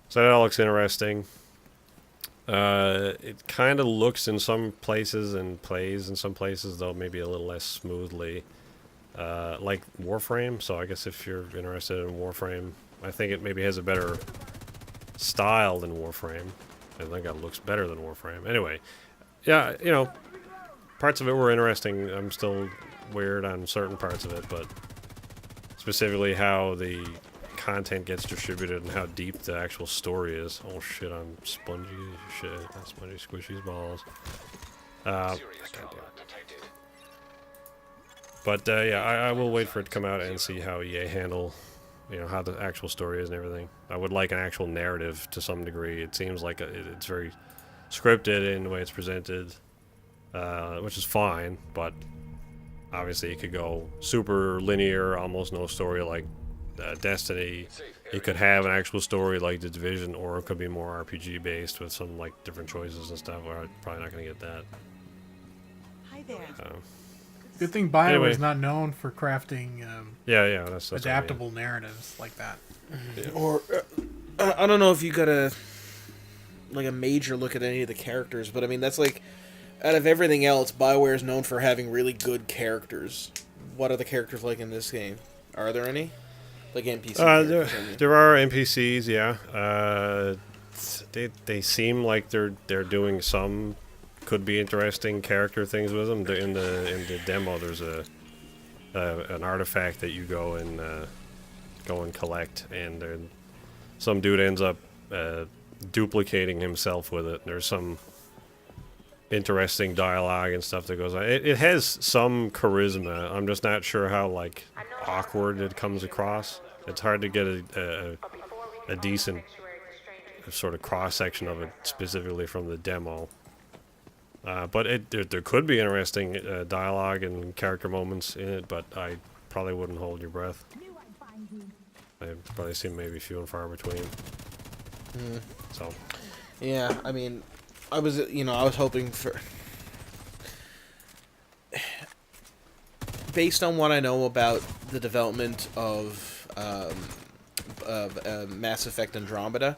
So that all looks interesting. It kind of looks in some places and plays in some places, though maybe a little less smoothly, like Warframe. So I guess if you're interested in Warframe, I think it maybe has a better style than Warframe. I think it looks better than Warframe. Anyway, yeah, parts of it were interesting. I'm still weird on certain parts of it, but specifically how the content gets distributed and how deep the actual story is. Oh shit, I'm spongy shit. Not spongy, squishy's balls. But yeah, I will wait for it to come out and see how EA handle how the actual story is and everything. I would like an actual narrative to some degree. It seems like it's very scripted in the way it's presented, which is fine, but obviously it could go super linear, almost no story like Destiny. It could have an actual story like The Division, or it could be more RPG based with some like different choices and stuff. Where I'm probably not going to get that. Hi there. Good thing BioWare is not known for crafting that's adaptable narratives like that. Yeah. Or I don't know if you got a major look at any of the characters, but I mean that's like out of everything else, BioWare is known for having really good characters. What are the characters like in this game? Are there any? Like NPCs? There are NPCs, yeah. They seem like they're doing some could be interesting character things with them. In the demo, there's an artifact that you go and collect, and some dude ends up duplicating himself with it. There's some interesting dialogue and stuff that goes on. It has some charisma. I'm just not sure how like awkward it comes across. It's hard to get a decent sort of cross section of it specifically from the demo. But there could be interesting dialogue and character moments in it, but I probably wouldn't hold your breath. They probably seem maybe few and far between. So. Yeah, I mean, I was hoping for. Based on what I know about the development of Mass Effect Andromeda,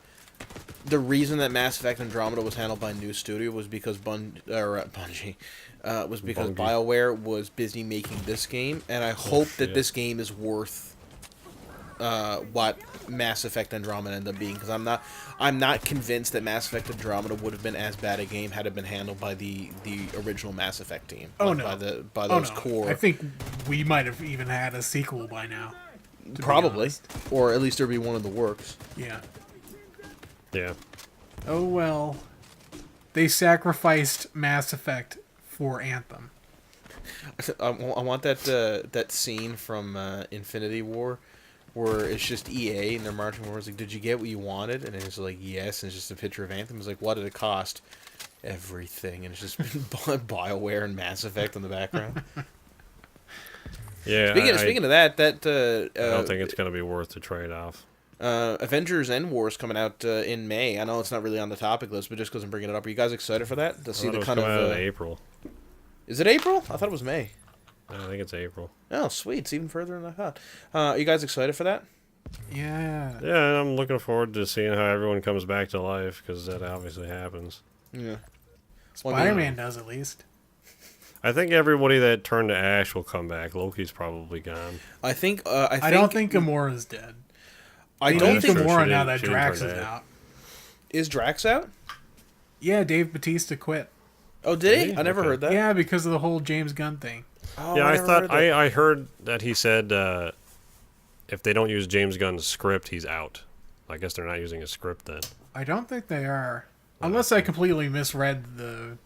the reason that Mass Effect Andromeda was handled by a new studio was because BioWare was busy making this game, and I hope that this game is worth what Mass Effect Andromeda ended up being, because I'm not convinced that Mass Effect Andromeda would have been as bad a game had it been handled by the original Mass Effect team. By those core. I think we might have even had a sequel by now. Probably, or at least there'd be one in the works. Yeah. Yeah. Oh well. They sacrificed Mass Effect for Anthem. I want that scene from Infinity War where it's just EA and they're marching forward. It's like, did you get what you wanted? And it's like, yes. And it's just a picture of Anthem. It's like, what did it cost? Everything. And it's just BioWare and Mass Effect in the background. Yeah. Speaking of that, I don't think it's going to be worth the trade-off. Avengers End War is coming out in May. I know it's not really on the topic list, but just because I'm bringing it up, are you guys excited for that? To see the kind of in April. Is it April? I thought it was May. I think it's April. Oh, sweet! It's even further than I thought. Are you guys excited for that? Yeah. Yeah, I'm looking forward to seeing how everyone comes back to life, because that obviously happens. Yeah. Spider-Man does at least. I think everybody that turned to ash will come back. Loki's probably gone. I don't think Gamora's dead. I don't think Gamora now that Drax is out. Is Drax out? Yeah, Dave Bautista quit. Oh, did he? I never heard that. Yeah, because of the whole James Gunn thing. Oh, yeah, I heard that he said if they don't use James Gunn's script, he's out. I guess they're not using a script then. I don't think they are. Unless I completely misread the,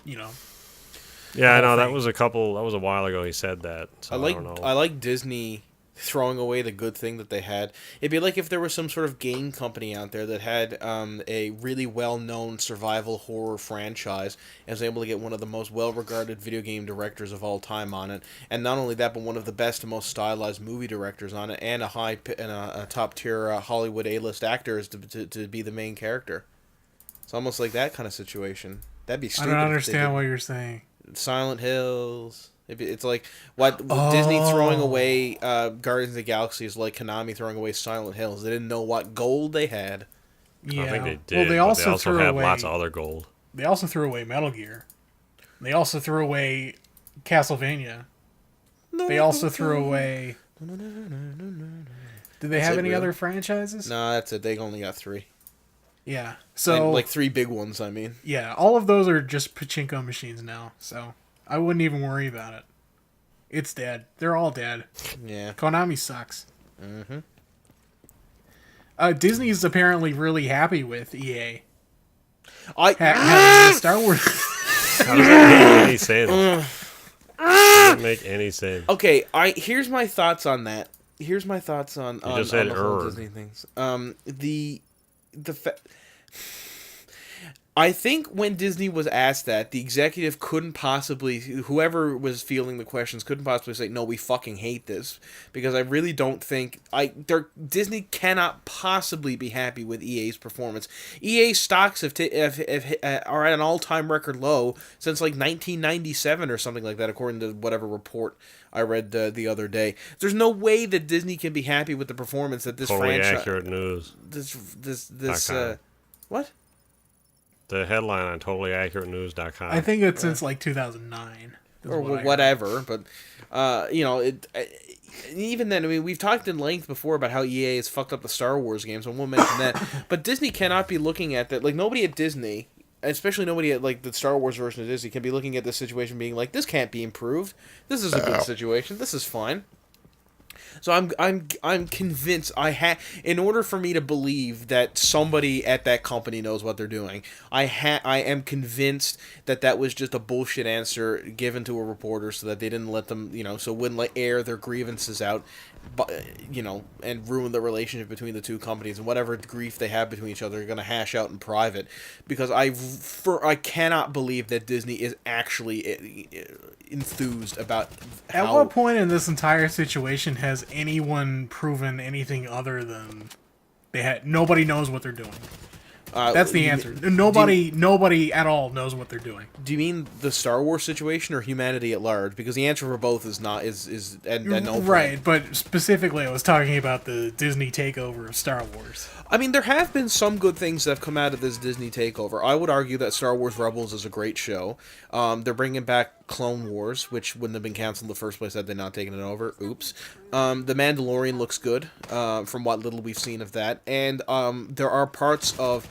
Yeah, I know that was a while ago he said that. So I don't know. I like Disney throwing away the good thing that they had. It'd be like if there was some sort of game company out there that had a really well-known survival horror franchise and was able to get one of the most well-regarded video game directors of all time on it, and not only that, but one of the best and most stylized movie directors on it, and a top-tier Hollywood A-list actor to be the main character. It's almost like that kind of situation. That'd be stupid. I don't understand what you're saying. Silent Hills. It's like what Disney throwing away Guardians of the Galaxy is like Konami throwing away Silent Hills. They didn't know what gold they had. Yeah. I think they did. Well, they also threw have away lots of other gold. They also threw away Metal Gear. They also threw away Castlevania. They also threw away. Did they have any other franchises? No, that's it. They only got 3. Yeah. So like 3 big ones. I mean. Yeah, all of those are just pachinko machines now. So I wouldn't even worry about it. It's dead. They're all dead. Yeah. Konami sucks. Mm-hmm. Disney's apparently really happy with EA. Having Star Wars. How does that make any sense? Doesn't make any sense. Okay, here's my thoughts on that. here's my thoughts on just said the whole Disney things. I think when Disney was asked that, the executive couldn't possibly, whoever was fielding the questions, couldn't possibly say, no, we fucking hate this. Because I really don't think, Disney cannot possibly be happy with EA's performance. EA's stocks are at an all-time record low since like 1997 or something like that, according to whatever report I read the other day. There's no way that Disney can be happy with the performance that this totally franchise... accurate news. What? The headline on totallyAccurateNews.com. I think it's since like 2009. Or whatever, but, even then, I mean, we've talked in length before about how EA has fucked up the Star Wars games, so I won't mention that. But Disney cannot be looking at that. Like, nobody at Disney, especially nobody at, like, the Star Wars version of Disney, can be looking at this situation being like, this can't be improved. This is a good situation. This is fine. So I'm convinced in order for me to believe that somebody at that company knows what they're doing, I am convinced that was just a bullshit answer given to a reporter so that they didn't let them, so wouldn't air their grievances out, but, and ruin the relationship between the two companies, and whatever grief they have between each other are going to hash out in private, because I cannot believe that Disney is actually enthused about how... At what point in this entire situation has anyone proven anything other than nobody knows what they're doing? That's the answer. Nobody at all knows what they're doing. Do you mean the Star Wars situation or humanity at large? Because the answer for both is no. Right, but specifically I was talking about the Disney takeover of Star Wars. I mean, there have been some good things that have come out of this Disney takeover. I would argue that Star Wars Rebels is a great show. They're bringing back Clone Wars, which wouldn't have been canceled in the first place had they not taken it over. Oops. The Mandalorian looks good, from what little we've seen of that. And there are parts of...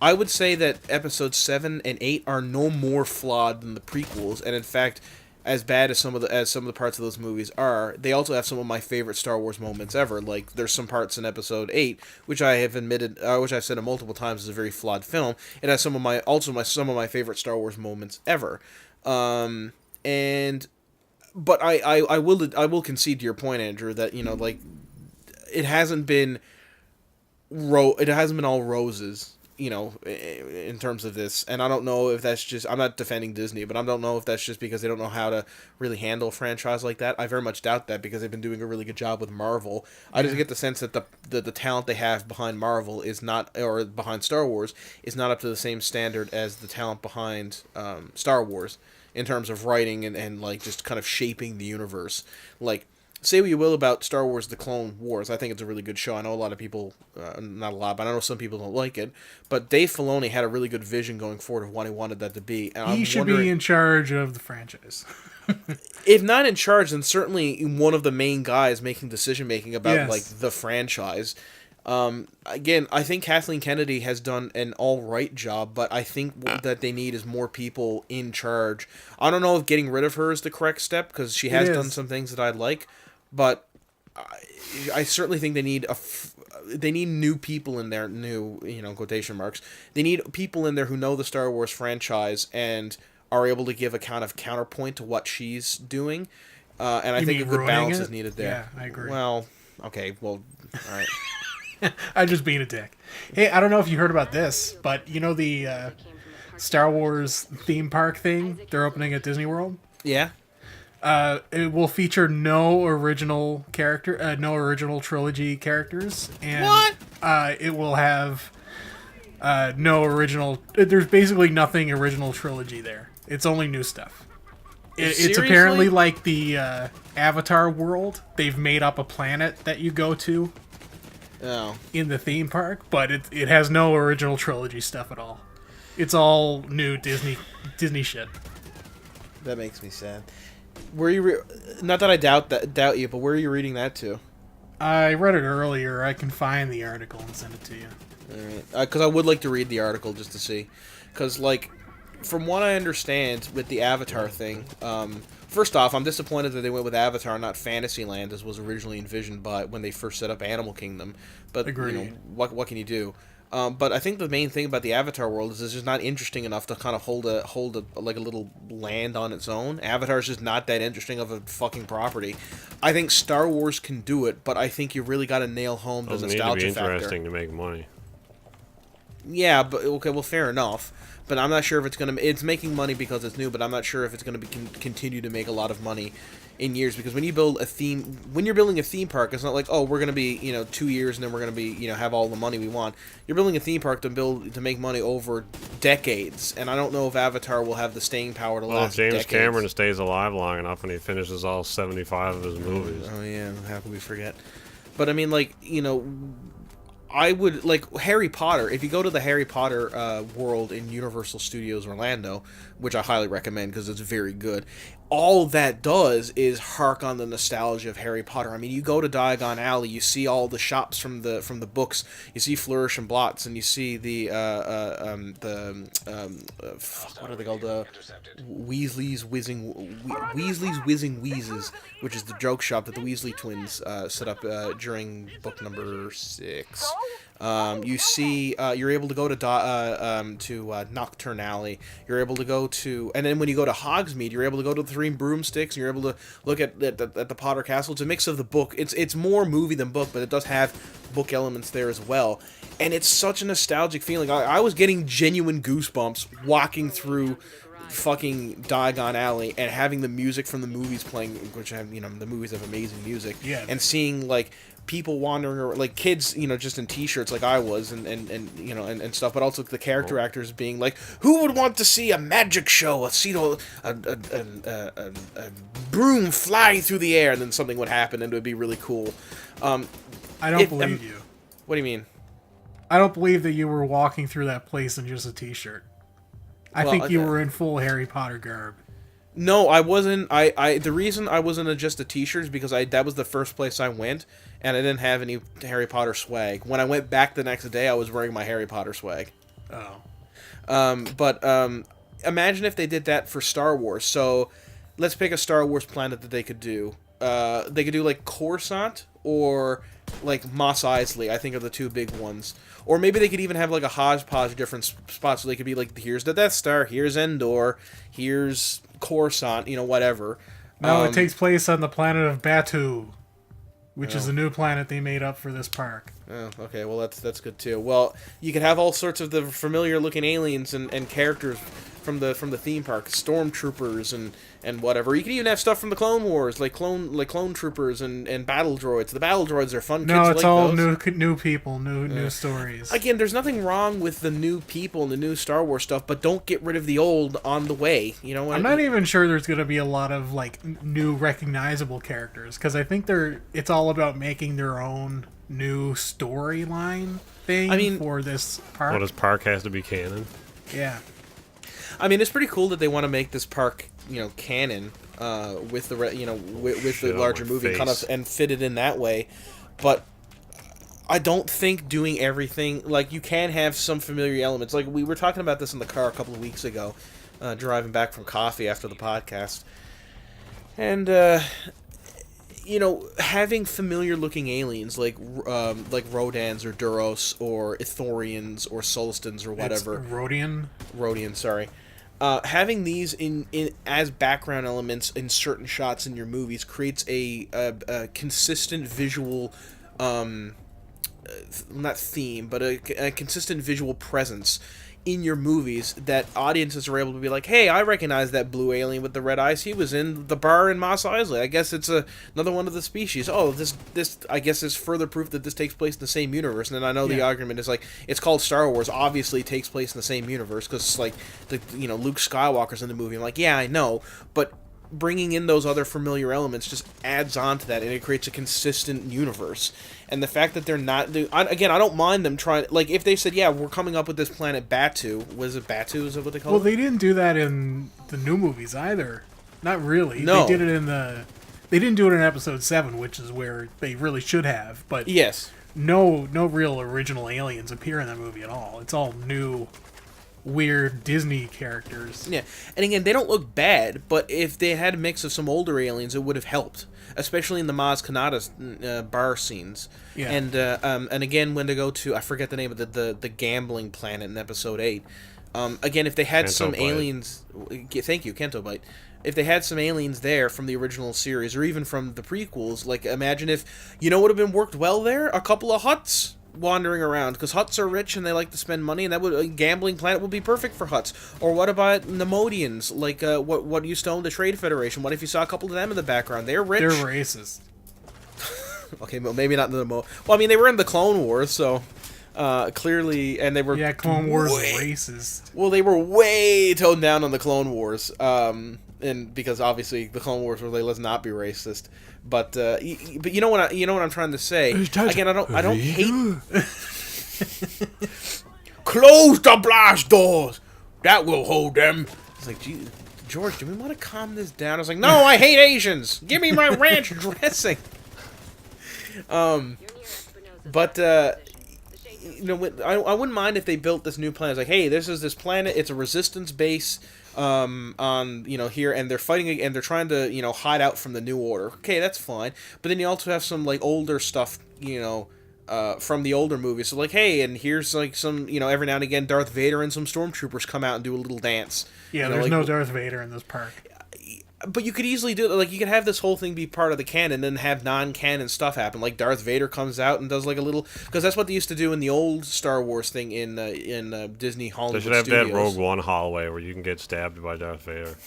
I would say that episodes 7 and 8 are no more flawed than the prequels, and in fact, as bad as some of the parts of those movies are, they also have some of my favorite Star Wars moments ever. Like, there's some parts in episode 8, which I have admitted, which I've said it multiple times, is a very flawed film. It has some of my favorite Star Wars moments ever. But I will concede to your point, Andrew, that it hasn't been all roses. In terms of this, and I don't know if that's just, I'm not defending Disney, but I don't know if that's just because they don't know how to really handle a franchise like that. I very much doubt that, because they've been doing a really good job with Marvel. I just get the sense that the talent they have behind Marvel is not, or behind Star Wars, is not up to the same standard as the talent behind Star Wars, in terms of writing and just kind of shaping the universe. Say what you will about Star Wars The Clone Wars, I think it's a really good show. I know a lot of people, not a lot, but I know some people don't like it. But Dave Filoni had a really good vision going forward of what he wanted that to be. And he should be in charge of the franchise. If not in charge, then certainly one of the main guys making decision-making about, the franchise. Again, I think Kathleen Kennedy has done an all-right job, but I think what that they need is more people in charge. I don't know if getting rid of her is the correct step, because she has done some things that I like. But I certainly think they need new people in there, quotation marks. They need people in there who know the Star Wars franchise and are able to give a kind of counterpoint to what she's doing. And I think a good balance is needed there. Yeah, I agree. Well, okay, all right. I'm just being a dick. Hey, I don't know if you heard about this, but the Star Wars theme park thing they're opening at Disney World? Yeah. It will feature no original trilogy characters, and what? It will have no original. There's basically nothing original trilogy there. It's only new stuff. It's apparently like the Avatar world. They've made up a planet that you go to. Oh. In the theme park, but it has no original trilogy stuff at all. It's all new Disney shit. That makes me sad. Where you not that I doubt you, but where are you reading that to? I read it earlier. I can find the article and send it to you. Alright. Because I would like to read the article just to see. Because, from what I understand with the Avatar thing, first off, I'm disappointed that they went with Avatar, not Fantasyland, as was originally envisioned by when they first set up Animal Kingdom. But, agreed. What can you do? But I think the main thing about the Avatar world is it's just not interesting enough to kind of hold a like a little land on its own. Avatar's just not that interesting of a fucking property. I think Star Wars can do it, but I think you really got to nail home the nostalgia factor. Doesn't need to be interesting to make money. Yeah, but okay, well, fair enough. But I'm not sure if it's making money because it's new, but I'm not sure if it's gonna continue to make a lot of money in years, because when you're building a theme park, it's not like, oh, we're gonna be 2 years and then we're gonna be have all the money we want. You're building a theme park to make money over decades, and I don't know if Avatar will have the staying power to last James decades. Cameron stays alive long enough and he finishes all 75 of his movies. Oh yeah, how could we forget? But I mean, like, I would, like, Harry Potter, if you go to the Harry Potter world in Universal Studios Orlando, which I highly recommend because it's very good, all that does is hark on the nostalgia of Harry Potter. I mean, you go to Diagon Alley, you see all the shops from the books, you see Flourish and Blotts, and you see what are they called? Weasley's Whizzing Wheezes, which is the joke shop that the Weasley twins set up during book number 6. You see, you're able to go to Nocturne Alley. You're able to go to, and then when you go to Hogsmeade, you're able to go to the Three Broomsticks, and you're able to look at the Potter Castle. It's a mix of the book. It's more movie than book, but it does have book elements there as well. And it's such a nostalgic feeling. I was getting genuine goosebumps walking through fucking Diagon Alley and having the music from the movies playing, which have, the movies have amazing music. Yeah. And seeing, like, people wandering around, like kids, just in t-shirts like I was, and stuff, but also the character actors being like, who would want to see a magic show, a broom fly through the air, and then something would happen and it would be really cool. I don't believe you. What do you mean? I don't believe that you were walking through that place in just a t-shirt. I think you were in full Harry Potter garb. No, I wasn't. The reason I wasn't in just a t-shirt is because that was the first place I went, and I didn't have any Harry Potter swag. When I went back the next day, I was wearing my Harry Potter swag. Oh. But imagine if they did that for Star Wars. So, let's pick a Star Wars planet that they could do. They could do, like, Coruscant or, like, Mos Eisley, I think, are the two big ones. Or maybe they could even have, like, a hodgepodge of different spots. So they could be like, here's the Death Star, here's Endor, here's Coruscant, whatever. No, it takes place on the planet of Batu, which is a new planet they made up for this park. Oh, okay, well, that's good, too. Well, you could have all sorts of the familiar-looking aliens and characters from the theme park, stormtroopers and whatever. You could even have stuff from the Clone Wars, like clone troopers and battle droids. The battle droids are fun. No, Kids it's like all those. new people, new stories. Again, there's nothing wrong with the new people and the new Star Wars stuff, but don't get rid of the old on the way. I'm not even sure there's going to be a lot of, like, new recognizable characters, because I think it's all about making their own new storyline thing for this park. Well, this park has to be canon. Yeah. I mean, it's pretty cool that they want to make this park, canon with the with the larger movie kind of and fit it in that way. But I don't think doing everything, like, you can have some familiar elements. Like, we were talking about this in the car a couple of weeks ago, driving back from coffee after the podcast, and having familiar looking aliens like Rodans or Duros or Ithorians or Solstans or whatever. It's Rodian, sorry. Having these in as background elements in certain shots in your movies creates a consistent visual, not theme, but a consistent visual presence in your movies that audiences are able to be like, hey, I recognize that blue alien with the red eyes. He was in the bar in Mos Eisley. I guess it's another one of the species. Oh, this I guess is further proof that this takes place in the same universe. And then I know the argument is like, it's called Star Wars. Obviously, it takes place in the same universe because, like, Luke Skywalker's in the movie. I'm like, yeah, I know, but bringing in those other familiar elements just adds on to that, and it creates a consistent universe. And the fact that they're not... Again, I don't mind them trying... Like, if they said, yeah, we're coming up with this planet Batu... Was it Batu? Is that what they call it? Well, they didn't do that in the new movies either. Not really. No. They did it in the... They didn't do it in Episode 7, which is where they really should have. But yes. No real original aliens appear in that movie at all. It's all new weird Disney characters. Yeah, and again, they don't look bad, but if they had a mix of some older aliens, it would have helped, especially in the Maz Kanata bar scenes. Yeah. And again, when they go to, I forget the name of the gambling planet in episode 8. Again, if they had some aliens, thank you, Kento Bite. If they had some aliens there from the original series, or even from the prequels, like imagine if, you know, would have been worked well there, a couple of Hutts wandering around, because Hutts are rich and they like to spend money, and that would, a gambling planet would be perfect for Hutts. Or what about Nemodians, like what used to own the Trade Federation? What if you saw a couple of them in the background? They're rich. They're racist. Okay, well, maybe not the Well, I mean, they were in the Clone Wars, so clearly, and they were Clone Wars is racist. Well, they were way toned down on the Clone Wars, and because obviously the Clone Wars were like, let's not be racist. But you know what I'm trying to say. Again, I don't hate. Close the blast doors. That will hold them. It's like, gee, George, do we want to calm this down? I was like, no, I hate Asians. Give me my ranch dressing. But you know, I wouldn't mind if they built this new planet. It's like, hey, this is this planet. It's a resistance base. On, you know, here, and they're fighting, and they're trying to, you know, hide out from the New Order. Okay, that's fine. But then you also have some, like, older stuff, you know, from the older movies. So, like, hey, and here's, like, some, you know, every now and again, Darth Vader and some stormtroopers come out and do a little dance. Yeah, you know, there's like, no Darth Vader in this park. But you could easily do it. Like, you could have this whole thing be part of the canon, and then have non-canon stuff happen. Like, Darth Vader comes out and does, like, a little... Because that's what they used to do in the old Star Wars thing in Disney Hollywood They should have Studios. that Rogue One hallway where you can get stabbed by Darth Vader.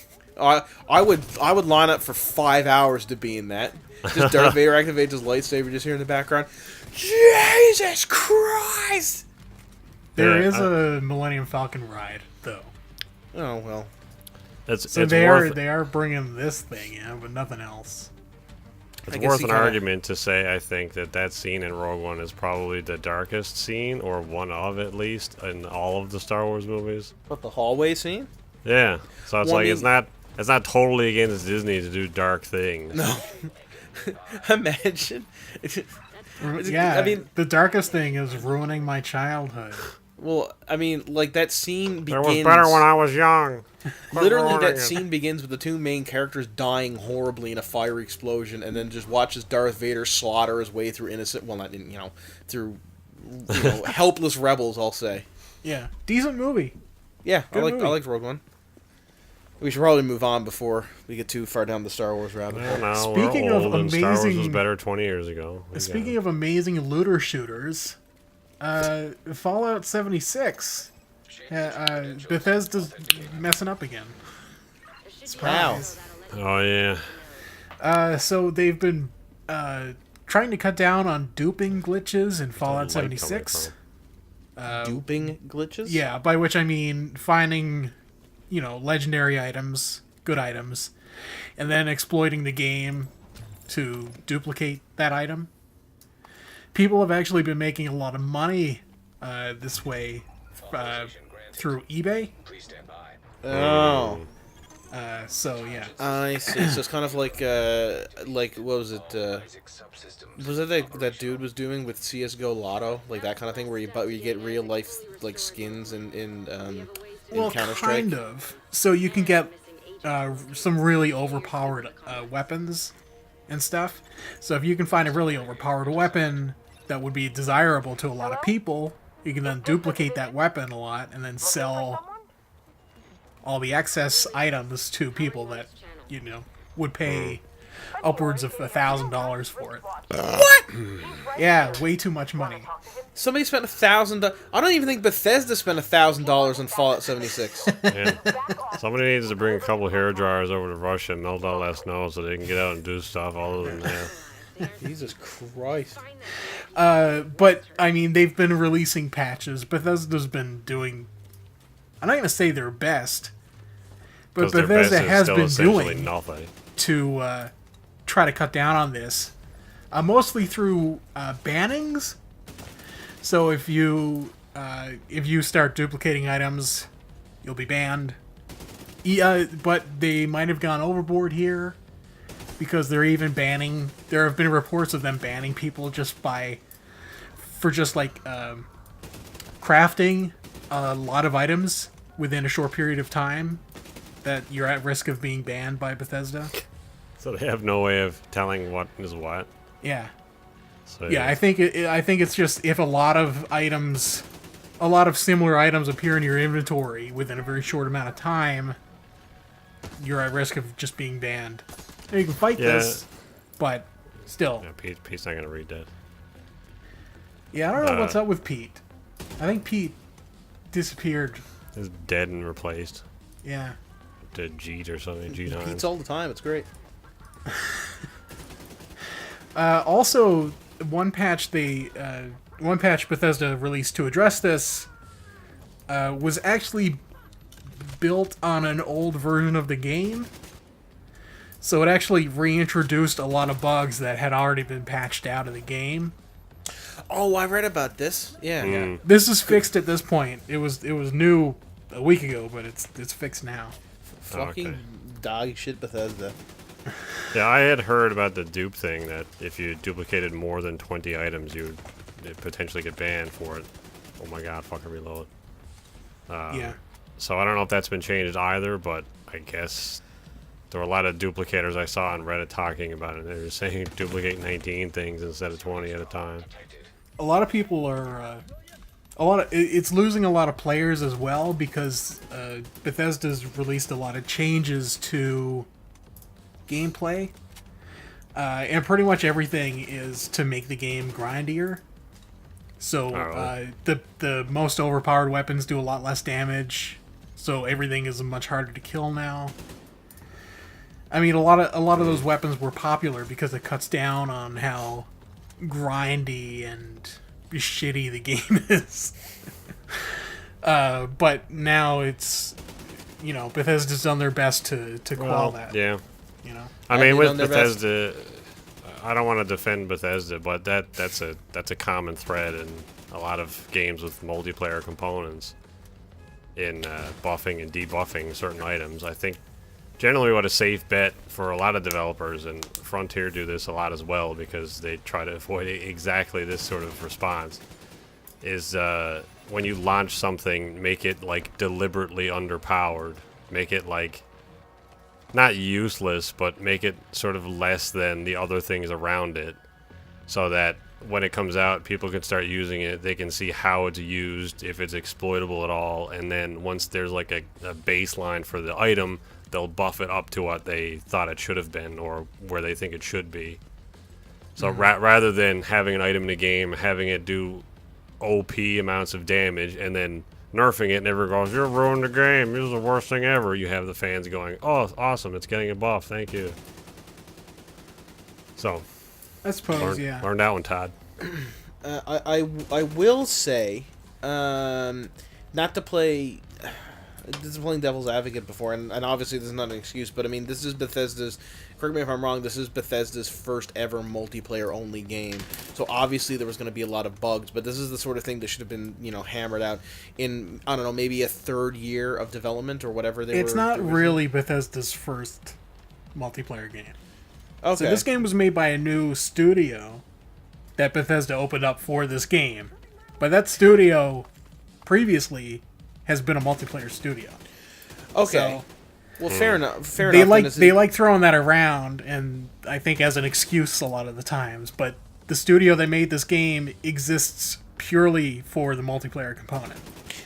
I would line up for 5 hours to be in that. Just Darth Vader activates his lightsaber just here in the background. Jesus Christ! There is a Millennium Falcon ride, though. Oh, well. They are bringing this thing in, but nothing else. It's worth an argument to say, I think, that scene in Rogue One is probably the darkest scene, or one of at least, in all of the Star Wars movies. What, the hallway scene? Yeah. So it's it's not totally against Disney to do dark things. No. Imagine. Yeah, I mean, the darkest thing is ruining my childhood. Well, I mean, like, that scene begins... It was better when I was young. Literally, that scene begins with the two main characters dying horribly in a fiery explosion, and then just watches Darth Vader slaughter his way through innocent... Well, not, you know, through, you know, helpless rebels, I'll say. Yeah. Decent movie. Yeah, I liked Rogue One. We should probably move on before we get too far down the Star Wars rabbit hole. No, Speaking we're old, of and Star Wars was amazing... better 20 years ago. Speaking of amazing looter shooters... Fallout 76. Bethesda's messing up again. Surprise. Wow. Oh, yeah. So they've been trying to cut down on duping glitches in Fallout 76. Duping glitches? Yeah, by which I mean finding, you know, legendary items, good items, and then exploiting the game to duplicate that item. People have actually been making a lot of money this way through eBay. Oh. So, yeah. I see. So it's kind of like what was it? Was it that dude was doing with CS:GO Lotto? Like that kind of thing where you get real life, like, skins in Counter-Strike? Kind of. So you can get some really overpowered weapons and stuff. So if you can find a really overpowered weapon that would be desirable to a lot of people, you can then duplicate that weapon a lot and then sell all the excess items to people that, you know, would pay upwards of $1,000 for it. What? Yeah, way too much money. Somebody spent $1,000. I don't even think Bethesda spent $1,000 on Fallout 76. Yeah. Somebody needs to bring a couple hair dryers over to Russia and melt all that snow so they can get out and do stuff other than that. Jesus Christ. But, I mean, they've been releasing patches. Bethesda's been doing... I'm not going to say their best, but Bethesda has been doing nothing to try to cut down on this. Mostly through bannings. So if you start duplicating items, you'll be banned. But they might have gone overboard here, because they're even banning... There have been reports of them banning people for crafting a lot of items within a short period of time, that you're at risk of being banned by Bethesda. So they have no way of telling what is what. Yeah. So Yeah, I think it's just if a lot of similar items appear in your inventory within a very short amount of time, you're at risk of just being banned. Now, you can fight this, but still. Yeah, Pete's not gonna read that. Yeah, I don't know what's up with Pete. I think Pete disappeared. Is dead and replaced. Yeah. To Jeet or something. Jeet Pete's all the time. It's great. Also, one patch Bethesda released to address this was actually built on an old version of the game. So it actually reintroduced a lot of bugs that had already been patched out of the game. Oh, I read about this. Yeah. Yeah. This is fixed at this point. It was new a week ago, but it's fixed now. Fucking dog shit Bethesda. Yeah, I had heard about the dupe thing, that if you duplicated more than 20 items, you would potentially get banned for it. Oh my god, fucking reload. Yeah. So I don't know if that's been changed either, but I guess there were a lot of duplicators I saw on Reddit talking about it. They were saying duplicate 19 things instead of 20 at a time. A lot of people are... it's losing a lot of players as well because Bethesda's released a lot of changes to gameplay, and pretty much everything is to make the game grindier. So the most overpowered weapons do a lot less damage, so everything is much harder to kill now. I mean, a lot of those weapons were popular because it cuts down on how grindy and shitty the game is. But now it's, Bethesda's done their best to quell that. Yeah. I mean, with Bethesda, I don't want to defend Bethesda, but that's a common thread in a lot of games with multiplayer components in buffing and debuffing certain items. I think generally what a safe bet for a lot of developers, and Frontier do this a lot as well because they try to avoid exactly this sort of response, is when you launch something, make it like deliberately underpowered, make it like not useless, but make it sort of less than the other things around it, so that when it comes out, people can start using it, they can see how it's used, if it's exploitable at all, and then once there's like a baseline for the item, they'll buff it up to what they thought it should have been, or where they think it should be. So rather than having an item in a game, having it do OP amounts of damage, and then nerfing it, and everyone goes, "You're ruining the game, this is the worst thing ever," you have the fans going, "Oh, awesome, it's getting a buff, thank you." So, I suppose, learn that one, Todd. I will say, not to play... This is playing devil's advocate before, and obviously this is not an excuse, but I mean, this is Bethesda's, correct me if I'm wrong, this is Bethesda's first ever multiplayer only game, so obviously there was going to be a lot of bugs, but this is the sort of thing that should have been, hammered out in, I don't know, maybe a third year of development or whatever they were. It's not really Bethesda's first multiplayer game. Okay. So this game was made by a new studio that Bethesda opened up for this game, but that studio previously has been a multiplayer studio. Okay. So, well, fair enough. They like throwing that around, and I think as an excuse a lot of the times. But the studio that made this game exists purely for the multiplayer component.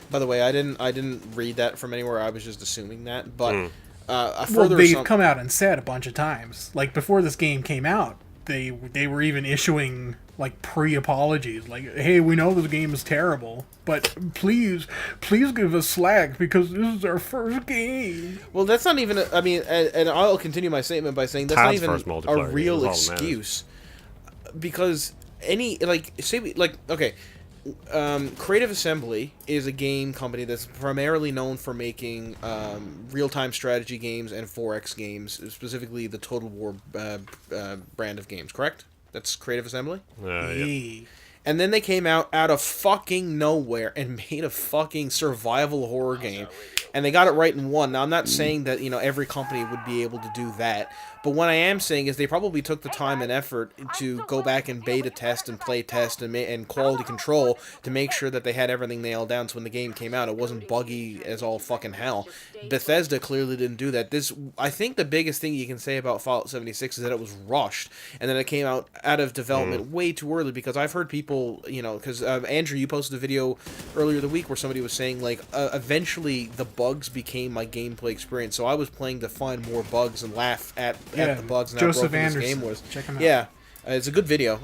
By the way, I didn't read that from anywhere. I was just assuming that. But they've come out and said a bunch of times. Like before this game came out, they were even issuing like pre-apologies, like, "Hey, we know this game is terrible, but please give us slack because this is our first game." Well, that's not even and I'll continue my statement by saying that's Todd's not even a real excuse, because Creative Assembly is a game company that's primarily known for making real-time strategy games and 4X games, specifically the Total War brand of games, correct? That's Creative Assembly? Yeah. And then they came out of fucking nowhere and made a fucking survival horror game. And they got it right in one. Now, I'm not saying that, every company would be able to do that. But what I am saying is they probably took the time and effort to go back and beta test and play test and quality control to make sure that they had everything nailed down. So when the game came out, it wasn't buggy as all fucking hell. Bethesda clearly didn't do that. I think the biggest thing you can say about Fallout 76 is that it was rushed, and then it came out of development way too early, because I've heard people, because Andrew, you posted a video earlier the week where somebody was saying, like, eventually the bugs became my gameplay experience, so I was playing to find more bugs and laugh at the bugs and Joseph how broken Anderson. this game was. Check him out. Yeah, it's a good video.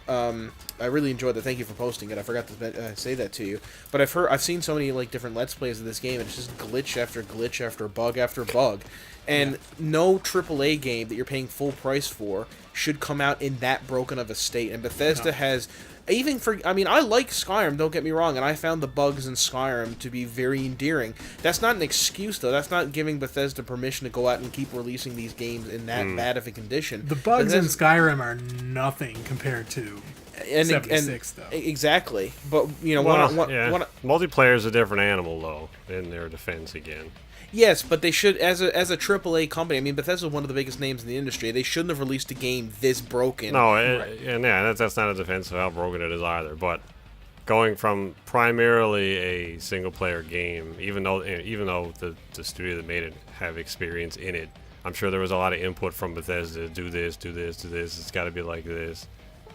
I really enjoyed it. Thank you for posting it. I forgot to say that to you. But I've seen so many like different Let's Plays of this game, and it's just glitch after glitch after bug. And no AAA game that you're paying full price for should come out in that broken of a state. And Bethesda has, I like Skyrim, don't get me wrong, and I found the bugs in Skyrim to be very endearing. That's not an excuse, though. That's not giving Bethesda permission to go out and keep releasing these games in that bad of a condition. The bugs in Skyrim are nothing compared to 76, though. Exactly. But, multiplayer is a different animal, though, in their defense again. Yes, but they should, as a AAA company, I mean, Bethesda is one of the biggest names in the industry. They shouldn't have released a game this broken. No, that's not a defense of how broken it is either. But going from primarily a single-player game, even though the studio that made it have experience in it, I'm sure there was a lot of input from Bethesda. Do this. It's got to be like this,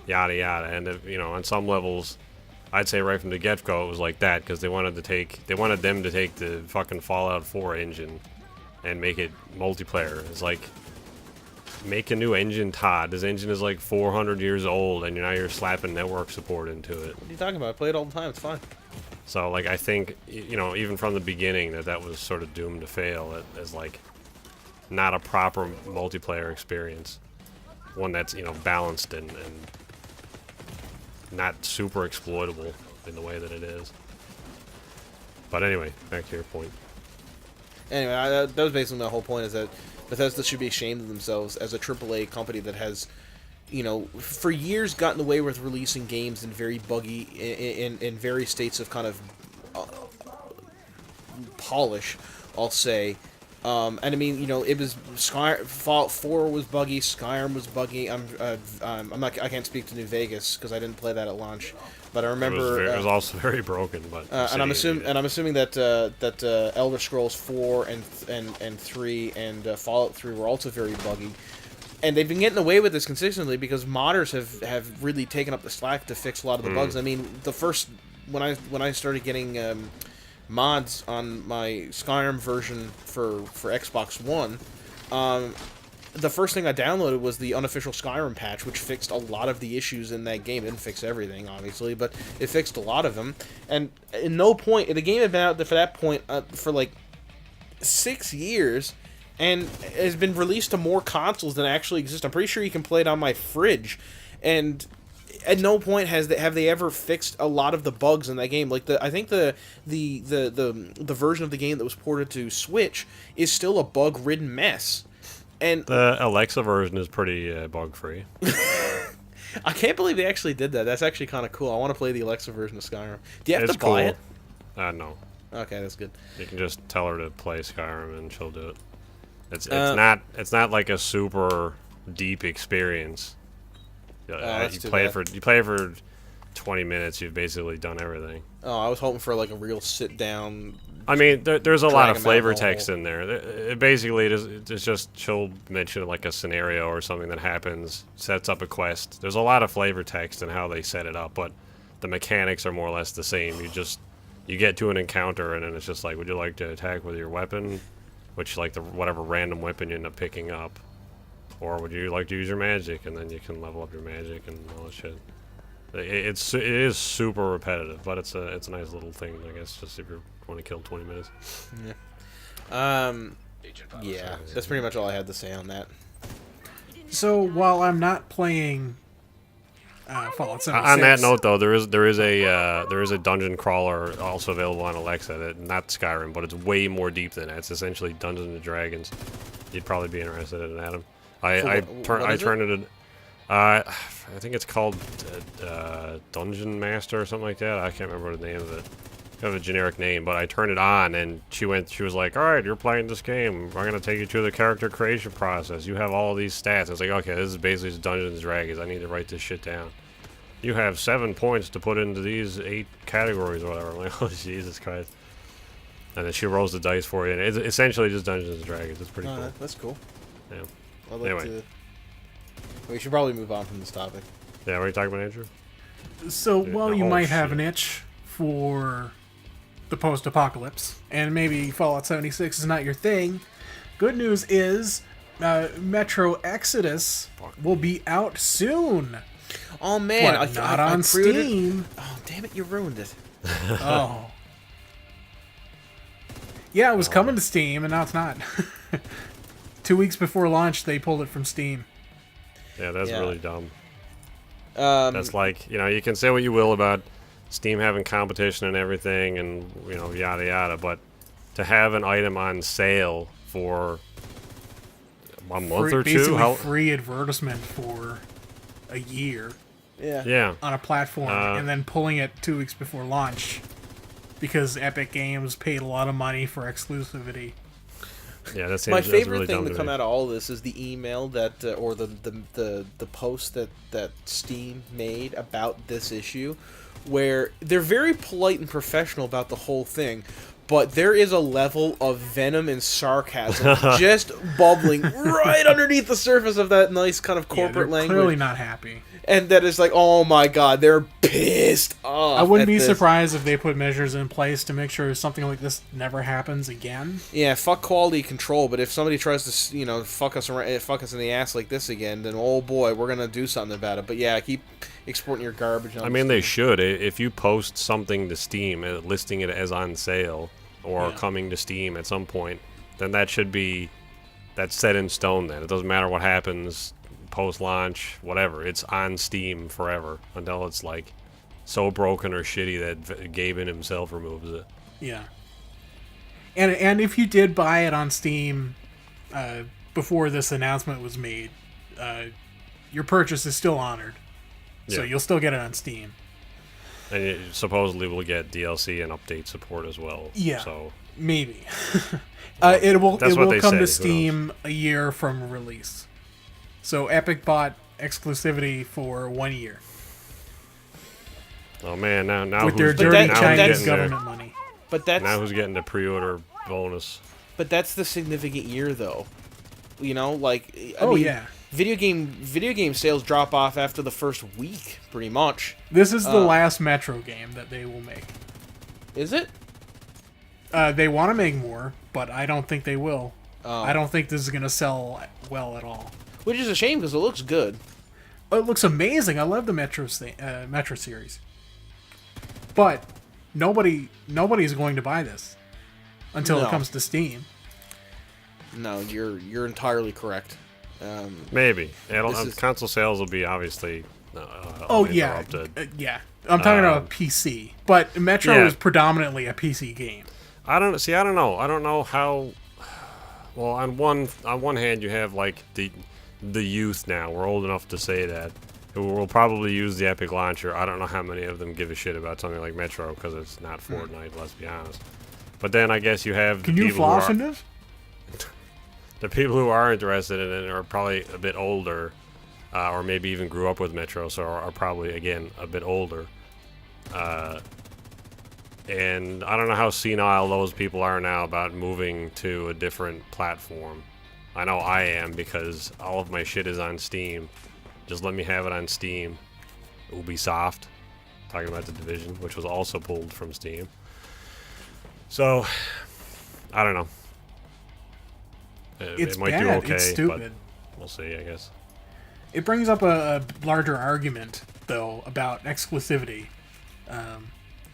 yada yada. And on some levels, I'd say right from the get-go it was like that, because they wanted them to take the fucking Fallout 4 engine and make it multiplayer. It's like, make a new engine, Todd. This engine is like 400 years old, and now you're slapping network support into it. What are you talking about? I play it all the time. It's fine. So, like, I think, even from the beginning that was sort of doomed to fail as, like, not a proper multiplayer experience. One that's, balanced and not super exploitable in the way that it is. But anyway, back to your point. Anyway, that was basically my whole point, is that Bethesda should be ashamed of themselves as a AAA company that has, for years gotten away with releasing games in very buggy, in various states of kind of polish, I'll say. And I mean, it was Fallout 4 was buggy, Skyrim was buggy. I can't speak to New Vegas because I didn't play that at launch, but I remember it was also very broken. But and I'm assuming that Elder Scrolls 4 and 3 and Fallout 3 were also very buggy. And they've been getting away with this consistently because modders have really taken up the slack to fix a lot of the bugs. I mean, when I started getting mods on my Skyrim version for Xbox One, the first thing I downloaded was the unofficial Skyrim patch, which fixed a lot of the issues in that game. It didn't fix everything, obviously, but it fixed a lot of them. And at no point, the game had been out there for that point for like 6 years, and has been released to more consoles than actually exist. I'm pretty sure you can play it on my fridge, and at no point have they ever fixed a lot of the bugs in that game. Like I think the version of the game that was ported to Switch is still a bug-ridden mess. And the Alexa version is pretty bug-free. I can't believe they actually did that. That's actually kind of cool. I want to play the Alexa version of Skyrim. Do you have to buy it? No. Okay, that's good. You can just tell her to play Skyrim and she'll do it. It's not like a super deep experience. You play it for 20 minutes. You've basically done everything. Oh, I was hoping for like a real sit down. I mean, there's a lot of flavor text in there. It basically it's just she'll mention like a scenario or something that happens, sets up a quest. There's a lot of flavor text in how they set it up, but the mechanics are more or less the same. You get to an encounter and then it's just like, would you like to attack with your weapon, which like whatever random weapon you end up picking up. Or would you like to use your magic, and then you can level up your magic and all that shit. It is super repetitive, but it's a nice little thing, I guess, just if you want to kill 20 minutes. Yeah. That's pretty much all I had to say on that. So while I'm not playing Fallout 76, on that note, though, there is a dungeon crawler also available on Alexa, not Skyrim, but it's way more deep than that. It's essentially Dungeons and Dragons. You'd probably be interested in it, Adam. I turned it in. I think it's called Dungeon Master or something like that. I can't remember the name of it. have a generic name, but I turned it on, and she was like, all right, you're playing this game. I'm going to take you through the character creation process. You have all these stats. I was like, okay, this is basically just Dungeons and Dragons. I need to write this shit down. You have 7 points to put into these 8 categories or whatever. I'm like, oh, Jesus Christ. And then she rolls the dice for you, and it's essentially just Dungeons and Dragons. It's pretty cool. That's cool. Yeah. I'd like to... We should probably move on from this topic. Yeah, what are you talking about, Andrew? So, while you might have an itch for the post-apocalypse, and maybe Fallout 76 is not your thing, good news is Metro Exodus will be out soon. Oh man, What, not on Steam. Oh damn it, you ruined it. Oh. Yeah, it was coming to Steam, and now it's not. 2 weeks before launch, they pulled it from Steam. Yeah, that's really dumb. That's like, you can say what you will about Steam having competition and everything and, yada yada, but to have an item on sale for a month or two? Basically free advertisement for a year. Yeah. On a platform, and then pulling it 2 weeks before launch because Epic Games paid a lot of money for exclusivity. Yeah, that seems my favorite really thing dumb to come out of all this is the email that, or the post that Steam made about this issue, where they're very polite and professional about the whole thing, but there is a level of venom and sarcasm just bubbling right underneath the surface of that nice kind of corporate language. Clearly not happy. And that is like, oh my god, they're pissed off. I wouldn't be surprised if they put measures in place to make sure something like this never happens again. Yeah, fuck quality control, but if somebody tries to, fuck us in the ass like this again, then oh boy, we're gonna do something about it. But yeah, keep exporting your garbage on Steam. They should. If you post something to Steam, listing it as on sale or coming to Steam at some point, then that's set in stone then. It doesn't matter what happens post-launch, whatever. It's on Steam forever until it's like so broken or shitty that Gaben himself removes it. Yeah. And if you did buy it on Steam before this announcement was made, your purchase is still honored. So you'll still get it on Steam. And it supposedly will get DLC and update support as well. Yeah. So maybe. It will come to say. Steam a year from release. So Epic bought exclusivity for 1 year. Oh man, now with who's their dirty Chinese government money. But that's now who's getting the pre-order bonus? But that's the significant year, though. Yeah. Video game sales drop off after the first week, pretty much. This is the last Metro game that they will make. Is it? They want to make more, but I don't think they will. I don't think this is going to sell well at all. Which is a shame because it looks good. It looks amazing. I love the Metro series. But nobody's going to buy this until it comes to Steam. No, you're entirely correct. Maybe. Console sales will be obviously uninterrupted. Yeah. I'm talking about PC. But Metro is predominantly a PC game. I don't know. I don't know how. Well, on one hand, you have like the youth now. We're old enough to say that. Who will probably use the Epic launcher. I don't know how many of them give a shit about something like Metro because it's not Fortnite. Let's be honest. But then I guess you have. Can you floss in this? The people who are interested in it are probably a bit older, or maybe even grew up with Metro, so are probably again a bit older. And I don't know how senile those people are now about moving to a different platform. I know I am because all of my shit is on Steam. Just let me have it on Steam. Ubisoft, talking about The Division, which was also pulled from Steam. So, I don't know. It might bad. Do okay, it's stupid. But we'll see, I guess. It brings up a larger argument, though, about exclusivity.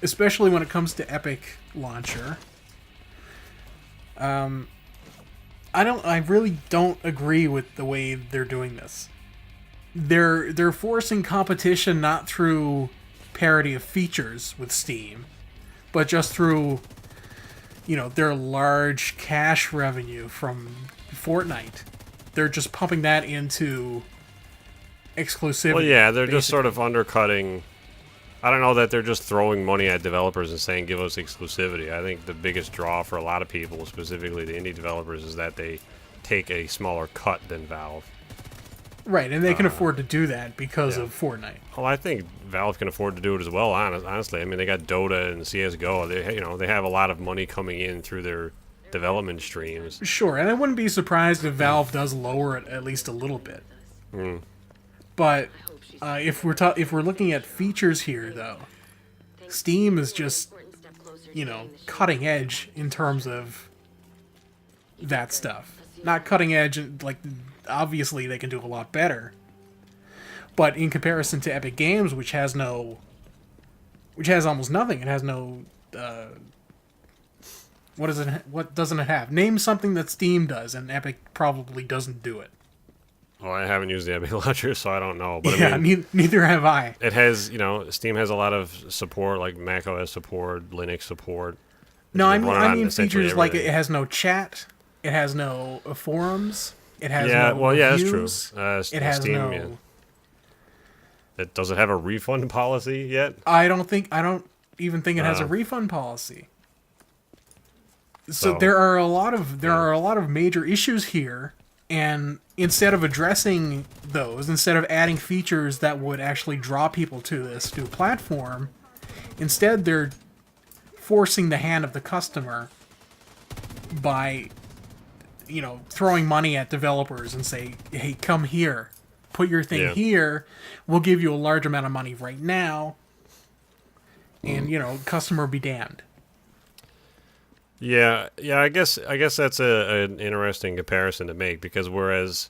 Especially when it comes to Epic Launcher. I really don't agree with the way they're doing this. They're forcing competition not through parity of features with Steam, but just through, their large cash revenue from Fortnite. They're just pumping that into exclusivity. Well, yeah, they're just sort of undercutting I don't know that they're just throwing money at developers and saying give us exclusivity. I think the biggest draw for a lot of people, specifically the indie developers, is that they take a smaller cut than Valve. Right, and they can afford to do that because of Fortnite. Well, I think Valve can afford to do it as well. Honestly, I mean, they got Dota and CS:GO. They have a lot of money coming in through their development streams. Sure, and I wouldn't be surprised if Valve does lower it at least a little bit. But if we're looking at features here, though, Steam is just cutting edge in terms of that stuff. Not cutting edge, like, obviously they can do a lot better. But in comparison to Epic Games, which has almost nothing, it has no, what doesn't it have? Name something that Steam does, and Epic probably doesn't do it. Well, I haven't used the Epic Launcher, so I don't know. But yeah, I mean, neither have I. It has, Steam has a lot of support, like macOS support, Linux support. No, I mean features like it has no chat, it has no forums, it has no reviews, that's true. It has Steam, no. Does it have a refund policy yet? I don't even think it has a refund policy. So there are a lot of major issues here, and instead of addressing those, instead of adding features that would actually draw people to this new platform, instead they're forcing the hand of the customer by throwing money at developers and say, hey, come here, put your thing here, we'll give you a large amount of money right now, and customer be damned. Yeah. I guess that's an interesting comparison to make, because whereas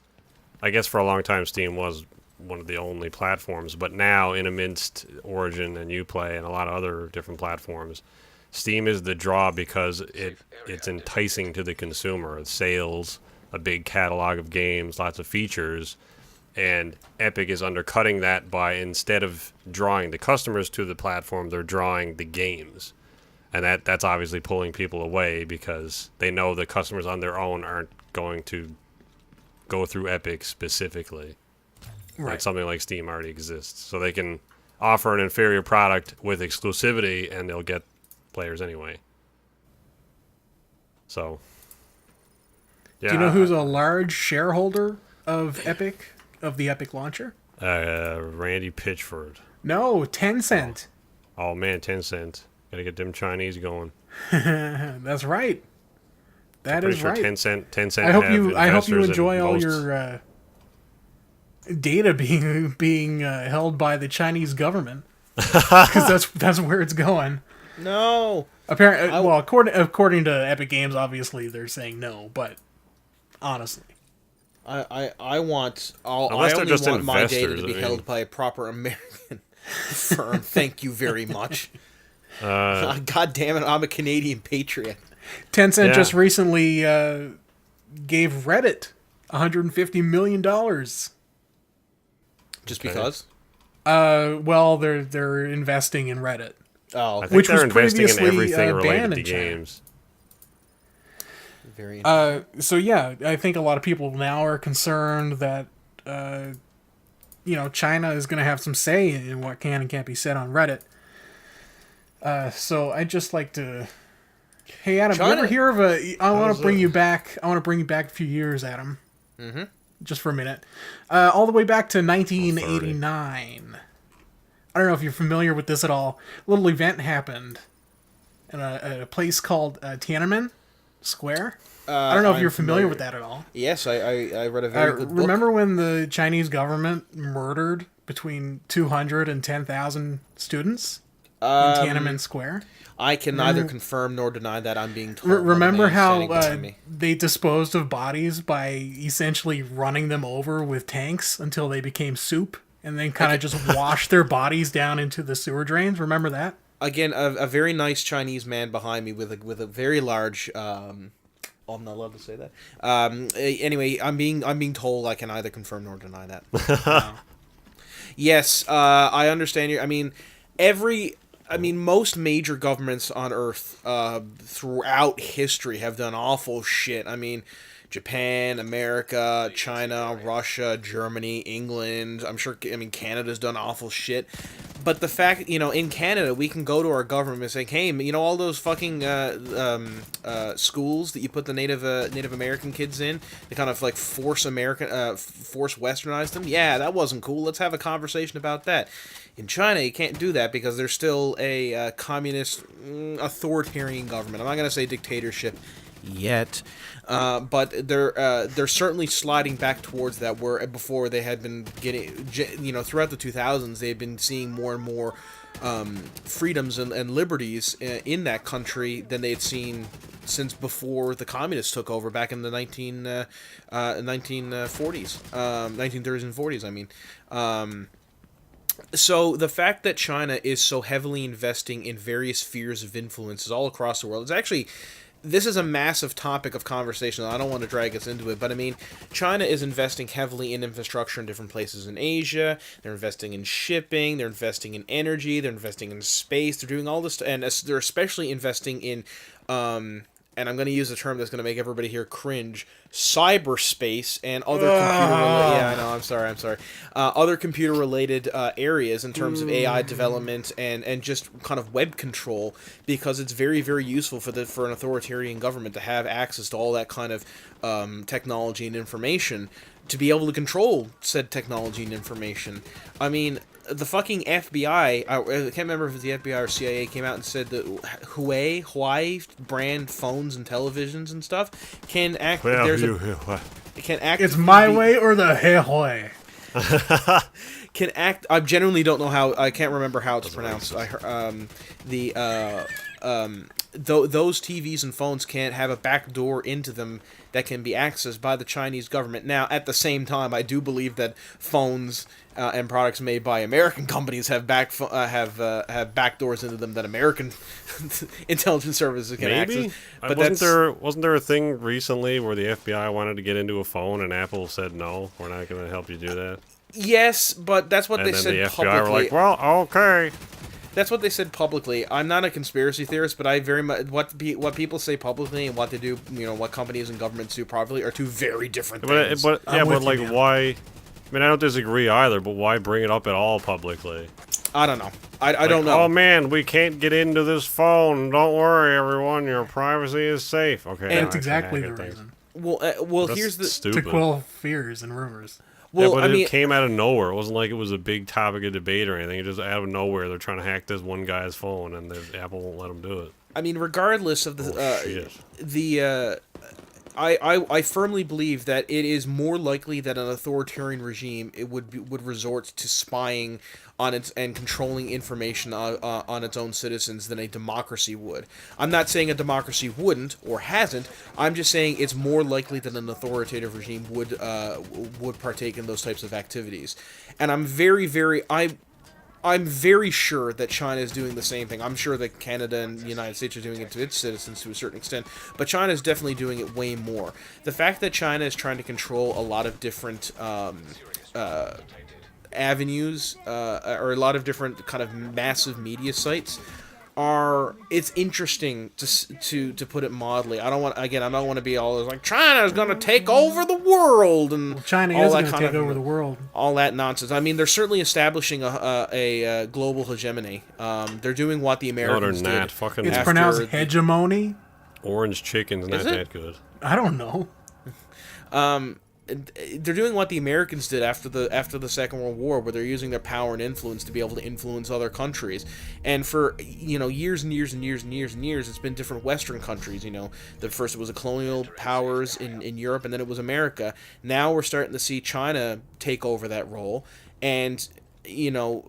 I guess for a long time Steam was one of the only platforms, but now in amidst Origin and Uplay and a lot of other different platforms, Steam is the draw because it's enticing to the consumer. It's sales, a big catalog of games, lots of features, and Epic is undercutting that by, instead of drawing the customers to the platform, they're drawing the games. And that's obviously pulling people away because they know the customers on their own aren't going to go through Epic specifically. Right. Like something like Steam already exists. So they can offer an inferior product with exclusivity and they'll get players anyway. So, yeah. Do you know who's a large shareholder of Epic, of the Epic launcher? Randy Pitchford. No, Tencent. Oh man, Tencent. Gotta get them Chinese going. That's right. That is sure right. Tencent. I hope you enjoy all most... your data being held by the Chinese government, because that's where it's going. No. Apparently, according to Epic Games, obviously they're saying no, but honestly, I only want investors, my data to be held by a proper American firm. Thank you very much. God damn it, I'm a Canadian patriot. Tencent just recently gave Reddit $150 million. Just because? Well, they're investing in Reddit. Oh, I think they're investing in everything related to games. Very interesting. So yeah, I think a lot of people now are concerned that China is going to have some say in what can and can't be said on Reddit. So I'd just like to. Hey Adam, you ever hear of a? I want to bring you back a few years, Adam. Mm-hmm. Just for a minute, all the way back to 1989. I don't know if you're familiar with this at all. A little event happened at a place called Tiananmen Square. I don't know if you're familiar with that at all. Yes, I read a very good book. Remember when the Chinese government murdered between 200 and 10,000 students in Tiananmen Square? I can neither confirm nor deny that. I'm being told. Remember how they disposed of bodies by essentially running them over with tanks until they became soup, and then kind of just washed their bodies down into the sewer drains? Remember that? Again, a very nice Chinese man behind me with a very large. I'm not allowed to say that. Anyway, I'm being told I can neither confirm nor deny that. Yes, I understand you. Most major governments on Earth throughout history have done awful shit. I mean, Japan, America, China, Russia, Germany, England. I'm sure. Canada's done awful shit. But the fact, in Canada, we can go to our government and say, hey, all those fucking schools that you put the Native American kids in, they kind of like force Westernize them. Yeah, that wasn't cool. Let's have a conversation about that. In China, you can't do that because they're still a communist, authoritarian government. I'm not going to say dictatorship yet, but they're certainly sliding back towards that. Where before they had been getting, throughout the 2000s, they've been seeing more and more freedoms and liberties in that country than they had seen since before the communists took over back in the 1940s, 1930s and 40s. I mean. So the fact that China is so heavily investing in various spheres of influences all across the world, this is a massive topic of conversation. I don't want to drag us into it, but I mean, China is investing heavily in infrastructure in different places in Asia. They're investing in shipping. They're investing in energy. They're investing in space. They're doing all this, and they're especially investing in, and I'm going to use a term that's going to make everybody here cringe, cyberspace and other other computer-related areas in terms of AI development and just kind of web control, because it's very, very useful for an authoritarian government to have access to all that kind of technology and information, to be able to control said technology and information. I mean, the fucking FBI, I can't remember if it was the FBI or CIA, came out and said that Huawei brand phones and televisions and stuff can act. It's my way or the Huawei. Can act. I genuinely don't know how. I can't remember how it's pronounced. Those TVs and phones can't have a back door into them that can be accessed by the Chinese government. Now, at the same time, I do believe that phones and products made by American companies have back doors into them that American intelligence services can access. But wasn't there a thing recently where the FBI wanted to get into a phone and Apple said no, we're not going to help you do that? Yes, but that's what they said publicly. And then the FBI were like, well, okay. That's what they said publicly. I'm not a conspiracy theorist, but I very much what people say publicly and what they do, what companies and governments do privately are two very different things. But why? I mean, I don't disagree either, but why bring it up at all publicly? I don't know. I don't know. Oh man, we can't get into this phone. Don't worry, everyone. Your privacy is safe. Okay, and that's exactly the reason. Well, here's the stupid. To quell fears and rumors. Well, yeah, but it came out of nowhere. It wasn't like it was a big topic of debate or anything. It just out of nowhere, they're trying to hack this one guy's phone, and Apple won't let them do it. I mean, regardless of I firmly believe that it is more likely that an authoritarian regime would resort to spying on its and controlling information on its own citizens than a democracy would. I'm not saying a democracy wouldn't or hasn't. I'm just saying it's more likely that an authoritative regime would partake in those types of activities. And I'm very sure that China is doing the same thing. I'm sure that Canada and the United States are doing it to its citizens to a certain extent, but China is definitely doing it way more. The fact that China is trying to control a lot of different avenues or a lot of different kind of massive media sites it's interesting to put it mildly. I don't want to be all like China is going to take over the world and China is going to take over the world. All that nonsense. I mean, they're certainly establishing a global hegemony. They're doing what the Americans did. No, they're not. Fucking it's pronounced hegemony. Orange chicken's not that good. I don't know. They're doing what the Americans did after the Second World War, where they're using their power and influence to be able to influence other countries. And for years and years and years and years and years, it's been different Western countries. The first it was the colonial powers in Europe, and then it was America. Now we're starting to see China take over that role, and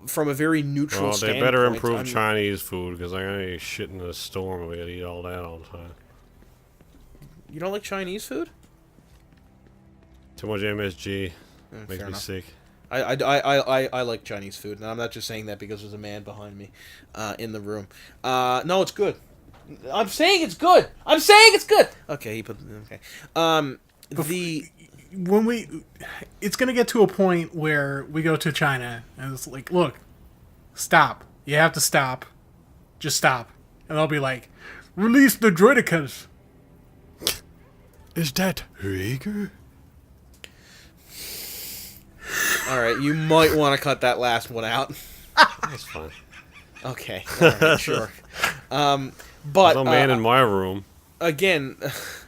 from a very neutral standpoint. They better improve Chinese food, because I'm gonna eat shit in a storm and we gotta eat all that all the time. You don't like Chinese food? Too much MSG makes me sick. I like Chinese food, and I'm not just saying that because there's a man behind me in the room. No, it's good. I'm saying it's good. Okay, he put okay. It's gonna get to a point where we go to China and it's like, look, stop. You have to stop. Just stop, and they'll be like, release the droidicas. Is that Rieger? All right, you might want to cut that last one out. That's fine. Okay, all right, sure. But There's no man in my room. Again,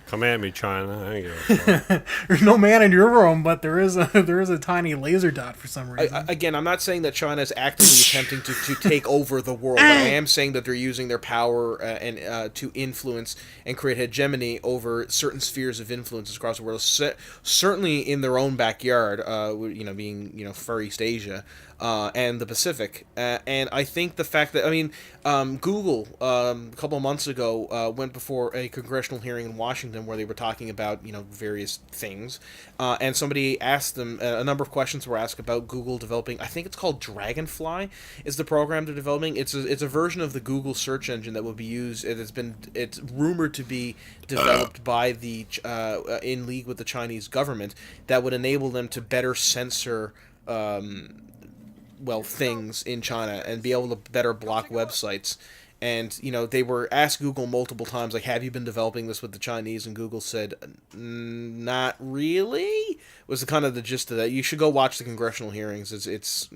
Come at me, China. I ain't give a fuck. There's no man in your room, but there is a tiny laser dot for some reason. again, I'm not saying that China is actively attempting to take over the world, but I am saying that they're using their power and to influence and create hegemony over certain spheres of influence across the world. Certainly in their own backyard, being Far East Asia. And the Pacific, and I think the fact that Google a couple of months ago went before a congressional hearing in Washington where they were talking about various things, and somebody asked them a number of questions were asked about Google developing. I think it's called Dragonfly is the program they're developing. It's a version of the Google search engine that will be used. It's rumored to be developed by the in league with the Chinese government that would enable them to better censor. Things in China and be able to better block websites. And, they were asked Google multiple times, like, have you been developing this with the Chinese? And Google said, not really, was the kind of the gist of that. You should go watch the congressional hearings. It's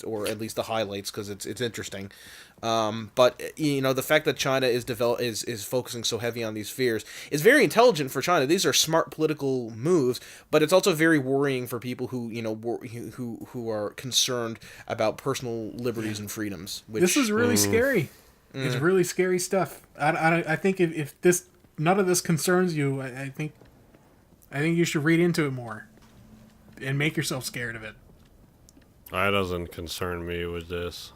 or at least the highlights, because it's interesting. But the fact that China is focusing so heavy on these fears is very intelligent for China. These are smart political moves, but it's also very worrying for people who who are concerned about personal liberties and freedoms. This is really scary. It's really scary stuff. I think if none of this concerns you, I think you should read into it more and make yourself scared of it. That doesn't concern me with this.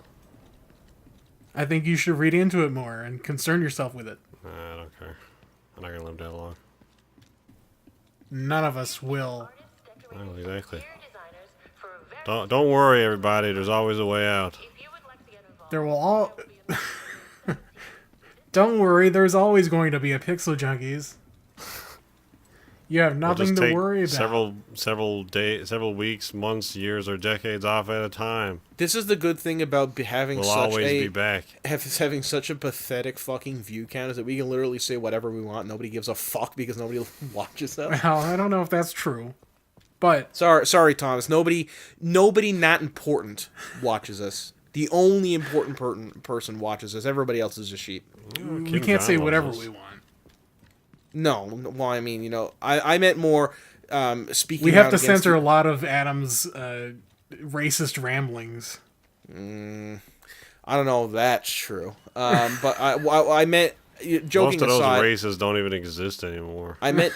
I think you should read into it more and concern yourself with it. I don't care. I'm not gonna live that long. None of us will. Well, exactly. Don't worry, everybody. There's always a way out. There will all. Don't worry. There's always going to be a Pixel Junkies. You have nothing to worry about. Several days, several weeks, months, years, or decades off at a time. This is the good thing about having be back. having such a pathetic fucking view count, is that we can literally say whatever we want. Nobody gives a fuck because nobody watches us. Well, I don't know if that's true, but sorry, Thomas. Nobody not important watches us. The only important person watches us. Everybody else is a sheep. We can't say whatever we want. No, well, I mean, I meant more speaking. We have to censor a lot of Adam's racist ramblings. I don't know if that's true, but I meant joking aside. Most of those races don't even exist anymore. I meant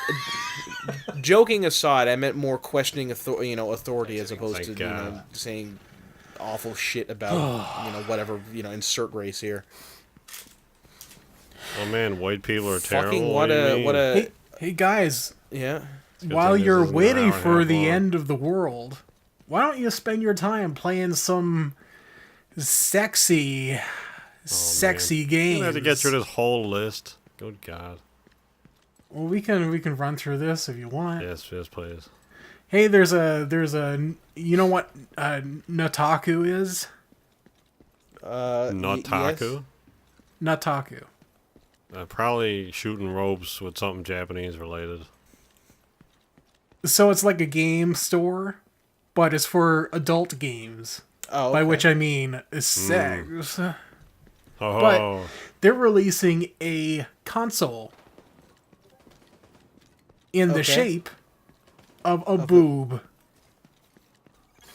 joking aside. I meant more questioning authority as opposed to saying awful shit about whatever insert race here. Oh man, white people are Fucking terrible. Hey guys. Yeah. While you're waiting for the end of the world, why don't you spend your time playing some sexy games? You have to get through this whole list. Good God. Well, we can run through this if you want. Yes, please. Hey, there's a you know what Nataku is? Nataku? Yes. Nataku. Probably shooting ropes with something Japanese related. So it's like a game store, but it's for adult games. Oh, okay. By which I mean sex. Oh. But they're releasing a console in the shape of a boob.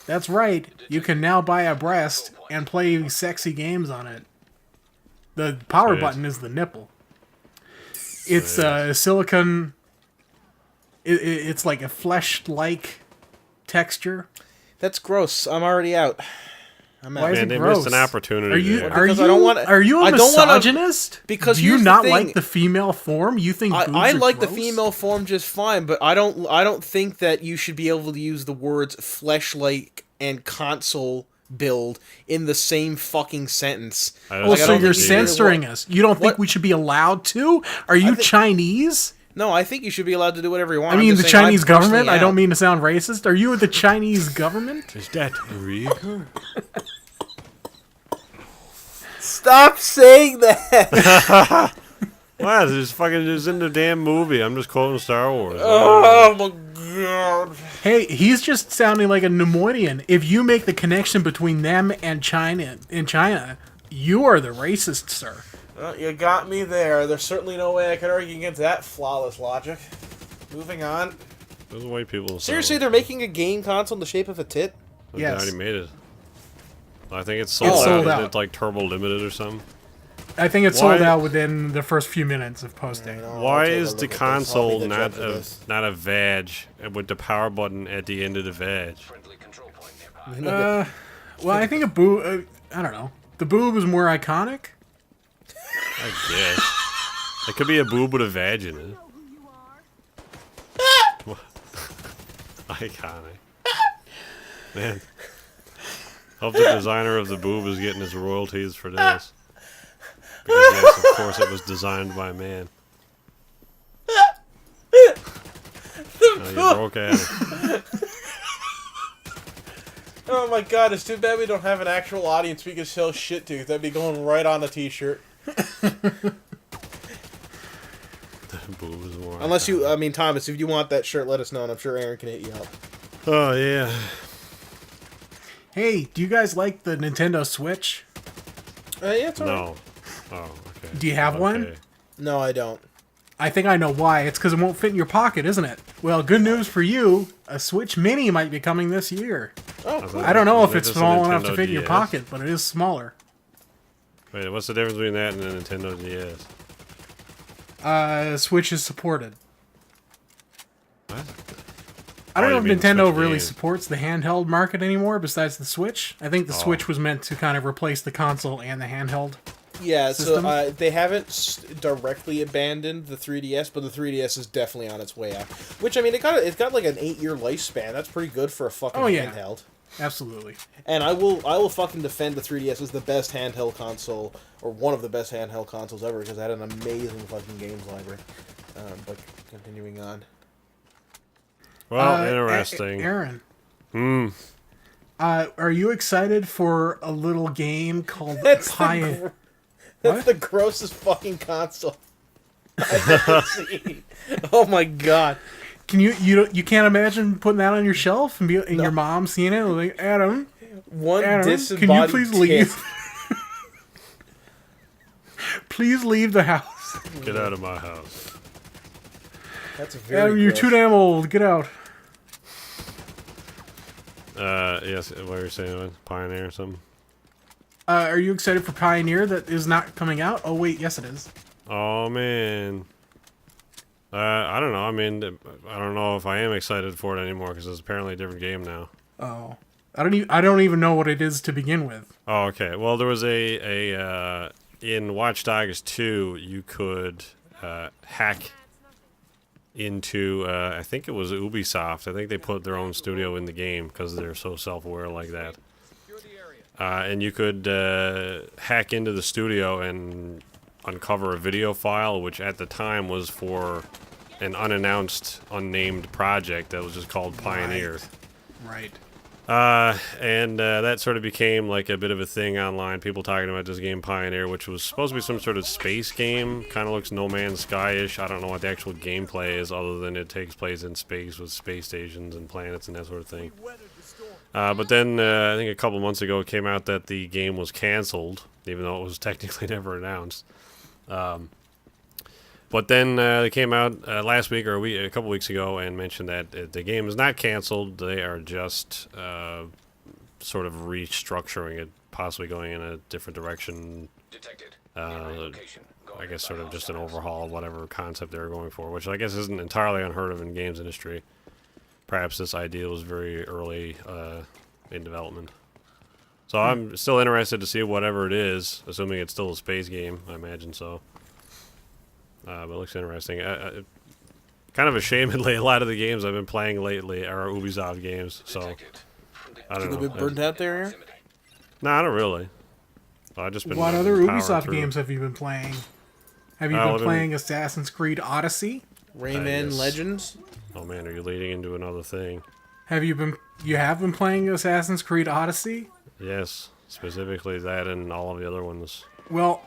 That's right. You can now buy a breast and play sexy games on it. The power button is the nipple. It's silicone. It's like a flesh-like texture. That's gross. I'm already out. Why is it they gross? missed an opportunity. Are you a misogynist? Because do you not like the female form? You think boobs I are like gross? the female form just fine, but I don't think that you should be able to use the words fleshlight and console build in the same fucking sentence. So you're censoring us. You don't think we should be allowed to? Are you Chinese? No, I think you should be allowed to do whatever you want. I mean, the Chinese government? I don't mean to sound racist. Are you the Chinese government? Is that real? Stop saying that! What? It's in the damn movie. I'm just quoting Star Wars. Oh my god. Hey, he's just sounding like a Nemoidian. If you make the connection between them and China, you are the racist, sir. Well, you got me there. There's certainly no way I could argue against that flawless logic. Moving on. Those white people. Seriously, they're making a game console in the shape of a tit? Yes. They already made it. I think it's sold out. It's like turbo limited or something. I think it's sold out within the first few minutes of posting. Why is the console not a vag with the power button at the end of the vag? Well, I think a boob. I don't know. The boob is more iconic. I guess. It could be a boob with a vag in it. Iconic. Man. Hope the designer of the boob is getting his royalties for this. Because yes, of course it was designed by man. You broke at it. Oh my god, it's too bad we don't have an actual audience we could sell shit to. That'd be going right on a t-shirt. Unless you, I mean, Thomas, if you want that shirt, let us know, and I'm sure Aaron can hit you up. Oh, yeah. Hey, do you guys like the Nintendo Switch? Yeah, it's alright. No. Oh, okay. Do you have one? No, I don't. I think I know why. It's because it won't fit in your pocket, isn't it? Well, good news for you. A Switch Mini might be coming this year. Oh, cool. I don't know if it's small enough to fit in your pocket, but it is smaller. Wait, what's the difference between that and the Nintendo DS? Switch is supported. What? I don't know if Nintendo really supports the handheld market anymore besides the Switch. I think the Switch was meant to kind of replace the console and the handheld. Yeah, system. so they haven't directly abandoned the 3DS, but the 3DS is definitely on its way out. Which, I mean, it's got like an 8-year lifespan. That's pretty good for a fucking handheld. Absolutely. And I will fucking defend the 3DS as the best handheld console, or one of the best handheld consoles ever, because it had an amazing fucking games library. But continuing on. Well, interesting. Aaron. Are you excited for a little game called Pioneer? That's the grossest fucking console I've ever seen. Oh my god. Can you can't imagine putting that on your shelf and your mom seeing it like, Adam, can you please leave? Please leave the house. Get out of my house. That's very Adam, you're too damn old. Get out. Yes, what were you saying? Pioneer or something? Are you excited for Pioneer that is not coming out? Oh, wait, yes it is. Oh, man. I don't know. I mean, I don't know if I am excited for it anymore because it's apparently a different game now. Oh. I don't even know what it is to begin with. Oh, okay. Well, there was in Watch Dogs 2, you could hack into, I think it was Ubisoft. I think they put their own studio in the game because they're so self-aware like that. And you could hack into the studio and uncover a video file, which at the time was for an unannounced, unnamed project that was just called Pioneer. Right. And that sort of became like a bit of a thing online. People talking about this game Pioneer, which was supposed to be some sort of space game. Kind of looks No Man's Sky-ish. I don't know what the actual gameplay is other than it takes place in space with space stations and planets and that sort of thing. But then I think a couple months ago it came out that the game was canceled, even though it was technically never announced. But then they came out last week or a couple weeks ago and mentioned that the game is not canceled. They are just sort of restructuring it, possibly going in a different direction. I guess sort of just an overhaul of whatever concept they were going for, which I guess isn't entirely unheard of in games industry. Perhaps this idea was very early in development. So I'm still interested to see whatever it is, assuming it's still a space game. I imagine so. But it looks interesting. Kind of ashamedly, a lot of the games I've been playing lately are Ubisoft games, so I don't know. Have you been burned out there, Aaron? Nah, not really. I just been. What other Ubisoft games have you been playing? Have you been playing Assassin's Creed Odyssey? Rayman Legends? Oh man, are you leading into another thing? You have been playing Assassin's Creed Odyssey? Yes, specifically that and all of the other ones. Well,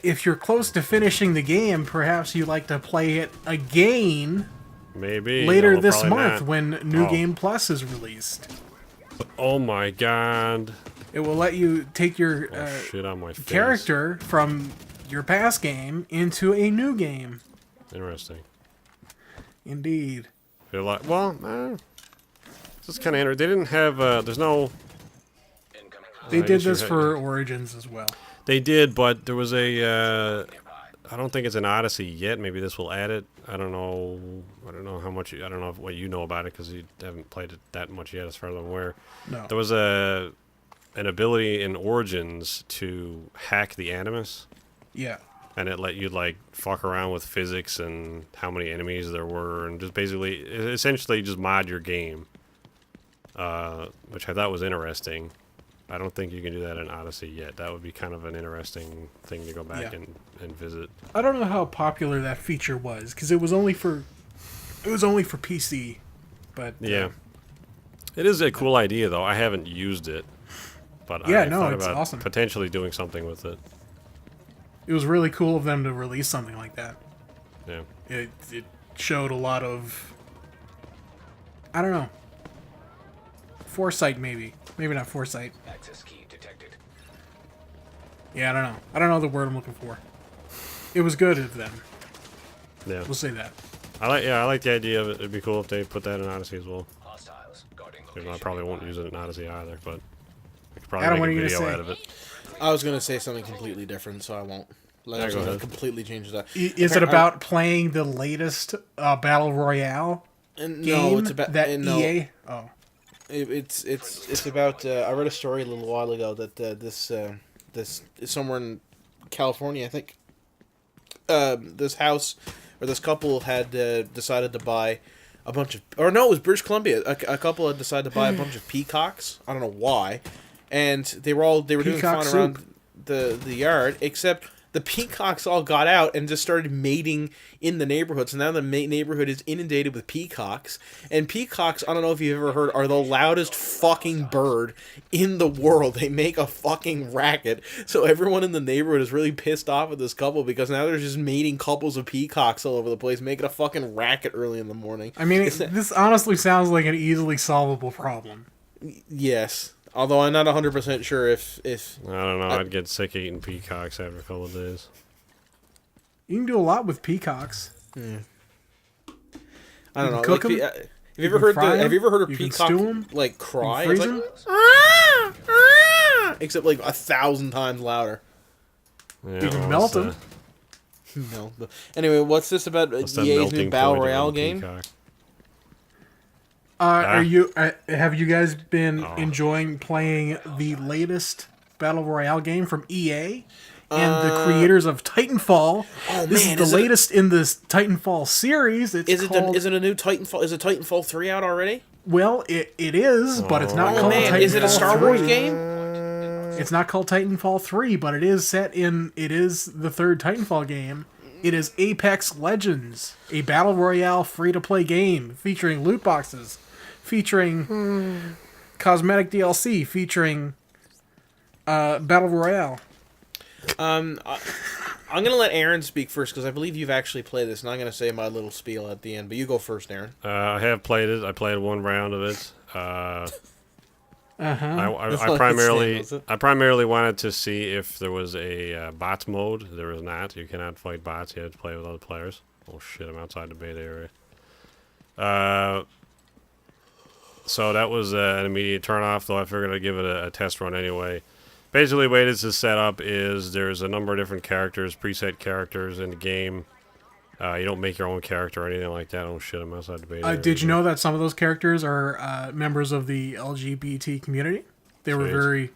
if you're close to finishing the game, perhaps you'd like to play it again Maybe later this probably month not. when New Game Plus is released. Oh my god! It will let you take your Shit on my face. character from your past game into a new game. Interesting. Indeed. Feel like, well, this is kind of interesting. They didn't have. There's no. They did this for Origins as well. They did, but there was a. I don't think it's an Odyssey yet. Maybe this will add it. I don't know. I don't know how much. I don't know what you know about it because you haven't played it that much yet, as far as I'm aware. No. There was an ability in Origins to hack the Animus. Yeah. And it let you, like, fuck around with physics and how many enemies there were, and just basically, essentially just mod your game, which I thought was interesting. I don't think you can do that in Odyssey yet. That would be kind of an interesting thing to go back and visit. I don't know how popular that feature was because it was only for PC, but Yeah. It is a cool idea, though. I haven't used it, but Yeah, I no, thought it's about awesome. potentially doing something with it. it was really cool of them to release something like that. Yeah. It showed a lot of, I don't know, foresight maybe not foresight. Access key detected. Yeah, I don't know the word I'm looking for. It was good of them. Yeah. We'll say that. I like the idea of it. It'd be cool if they put that in Odyssey as well. Hostiles guarding Even though I location. probably won't use it in Odyssey either, but I could probably Adam, make what a are you video gonna say? out of it. I was gonna say something completely different, so I won't. Yeah, Like, go I ahead. completely change that. Is it about playing the latest Battle Royale And game no, it's about that and no, EA? Oh, It's about. I read a story a little while ago that this is somewhere in California, I think. This house or this couple had decided to buy a bunch of, or no, it was British Columbia. A couple had decided to buy a bunch of peacocks. I don't know why, and they were doing Peacock fun around the yard, except the peacocks all got out and just started mating in the neighborhood. So now the neighborhood is inundated with peacocks. And peacocks, I don't know if you've ever heard, are the loudest fucking bird in the world. They make a fucking racket. So everyone in the neighborhood is really pissed off at this couple because now there's just mating couples of peacocks all over the place, making a fucking racket early in the morning. I mean, this honestly sounds like an easily solvable problem. Yes. Although I'm not 100% sure if I don't know. I'd get sick of eating peacocks after a couple of days. You can do a lot with peacocks. I don't know. cook Like, 'em? have you ever heard fry 'em? have you ever heard a You can peacock stew 'em? like cry? freeze It's 'em? like, "Ah, ah," except like 1,000 times louder. Yeah, You can well, melt what's 'em. No. Anyway, what's this about the EA's new melting Battle point of a Royale game? peacock? Are you? Have you guys been Oh. enjoying playing the latest Battle Royale game from EA and the creators of Titanfall? Oh, This man, is is the it- latest in this Titanfall series. It's Is it called, is it a new Titanfall? Is it Titanfall 3 out already? well, it is, but it's not Oh called man, Titanfall is it a Star Wars 3. game? It's not called Titanfall 3, but it is set in. It is the third Titanfall game. It is Apex Legends, a battle royale free-to-play game featuring loot boxes, featuring cosmetic DLC, featuring battle royale. I'm gonna let Aaron speak first because I believe you've actually played this, and I'm gonna say my little spiel at the end. But you go first, Aaron. I have played it. I played one round of it. That's I all it's primarily saying, was it? I primarily wanted to see if there was a bots mode. There is not. You cannot fight bots. You have to play with other players. Oh shit! I'm outside the beta area. So that was an immediate turnoff. Though I figured I'd give it a test run anyway. Basically, the way this is set up is there's a number of different characters, preset characters in the game. You don't make your own character or anything like that. Oh shit! I'm outside the beta. area. Did you know that some of those characters are members of the LGBT community? They were Sweet. very.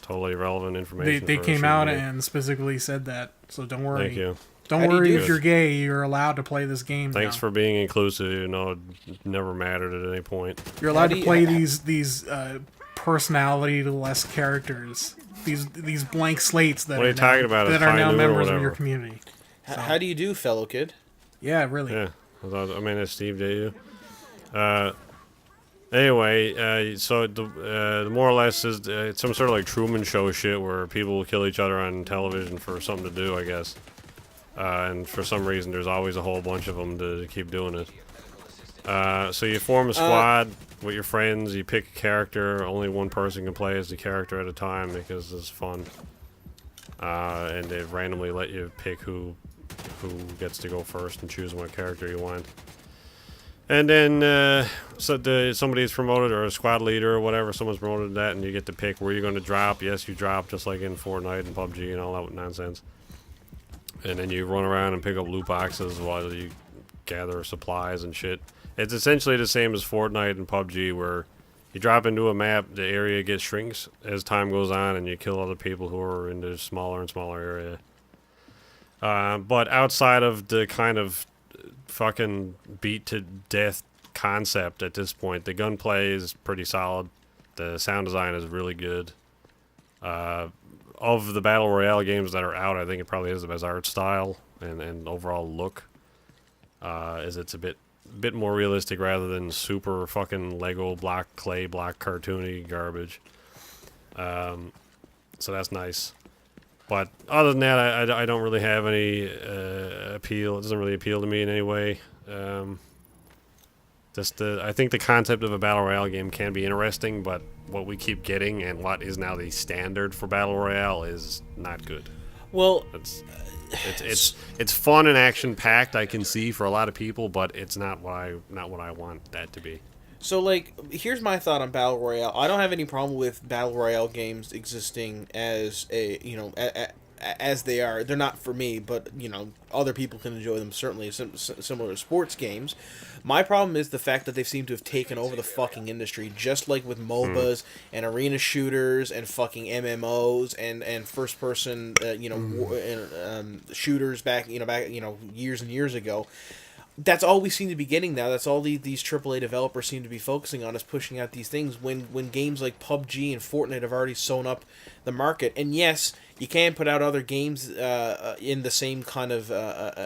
Totally relevant information. They for came shooting out game. and specifically said that. So don't worry. Thank you. Don't How do you worry do if it? you're gay. You're allowed to play this game. Thanks now. for being inclusive. You know, it never mattered at any point. You're allowed do to you- play these personality-less characters. These blank slates that What are you now, talking about, that a are now Pioneer or members of your whatever? community. How do you do, fellow kid? Yeah, really. Yeah. I mean, as Steve, do you? Anyway, so the more or less is it's some sort of like Truman Show shit where people will kill each other on television for something to do, I guess. And for some reason, there's always a whole bunch of them to keep doing it. So you form a squad with your friends. You pick a character. Only one person can play as the character at a time because it's fun. And they randomly let you pick who gets to go first and choose what character you want. And then somebody is promoted, or a squad leader or whatever, someone's promoted to that, and you get to pick where you're going to drop. Yes, you drop just like in Fortnite and PUBG and all that nonsense. And then you run around and pick up loot boxes while you gather supplies and shit. It's essentially the same as Fortnite and PUBG, where you drop into a map, the area gets shrinks as time goes on, and you kill other people who are in the smaller and smaller area. But outside of the kind of fucking beat to death concept at this point, the gunplay is pretty solid. The sound design is really good. Of the Battle Royale games that are out, I think it probably has the best art style and overall look. Is it's a bit more realistic rather than super fucking Lego block, clay block, cartoony garbage. So that's nice. But other than that, I don't really have any appeal. It doesn't really appeal to me in any way. I think the concept of a Battle Royale game can be interesting, but what we keep getting and what is now the standard for Battle Royale is not good. Well, it's fun and action packed. I can see for a lot of people, but it's not what I want that to be. so like, here's my thought on Battle Royale. I don't have any problem with Battle Royale games existing as as they are. They're not for me, but other people can enjoy them. Certainly, similar to sports games. My problem is the fact that they seem to have taken over the fucking industry, just like with MOBAs and arena shooters and fucking MMOs and first person shooters back years and years ago. That's all we seem to be getting now. That's all these AAA developers seem to be focusing on, is pushing out these things when games like PUBG and Fortnite have already sewn up the market. And yes, you can put out other games in the same kind of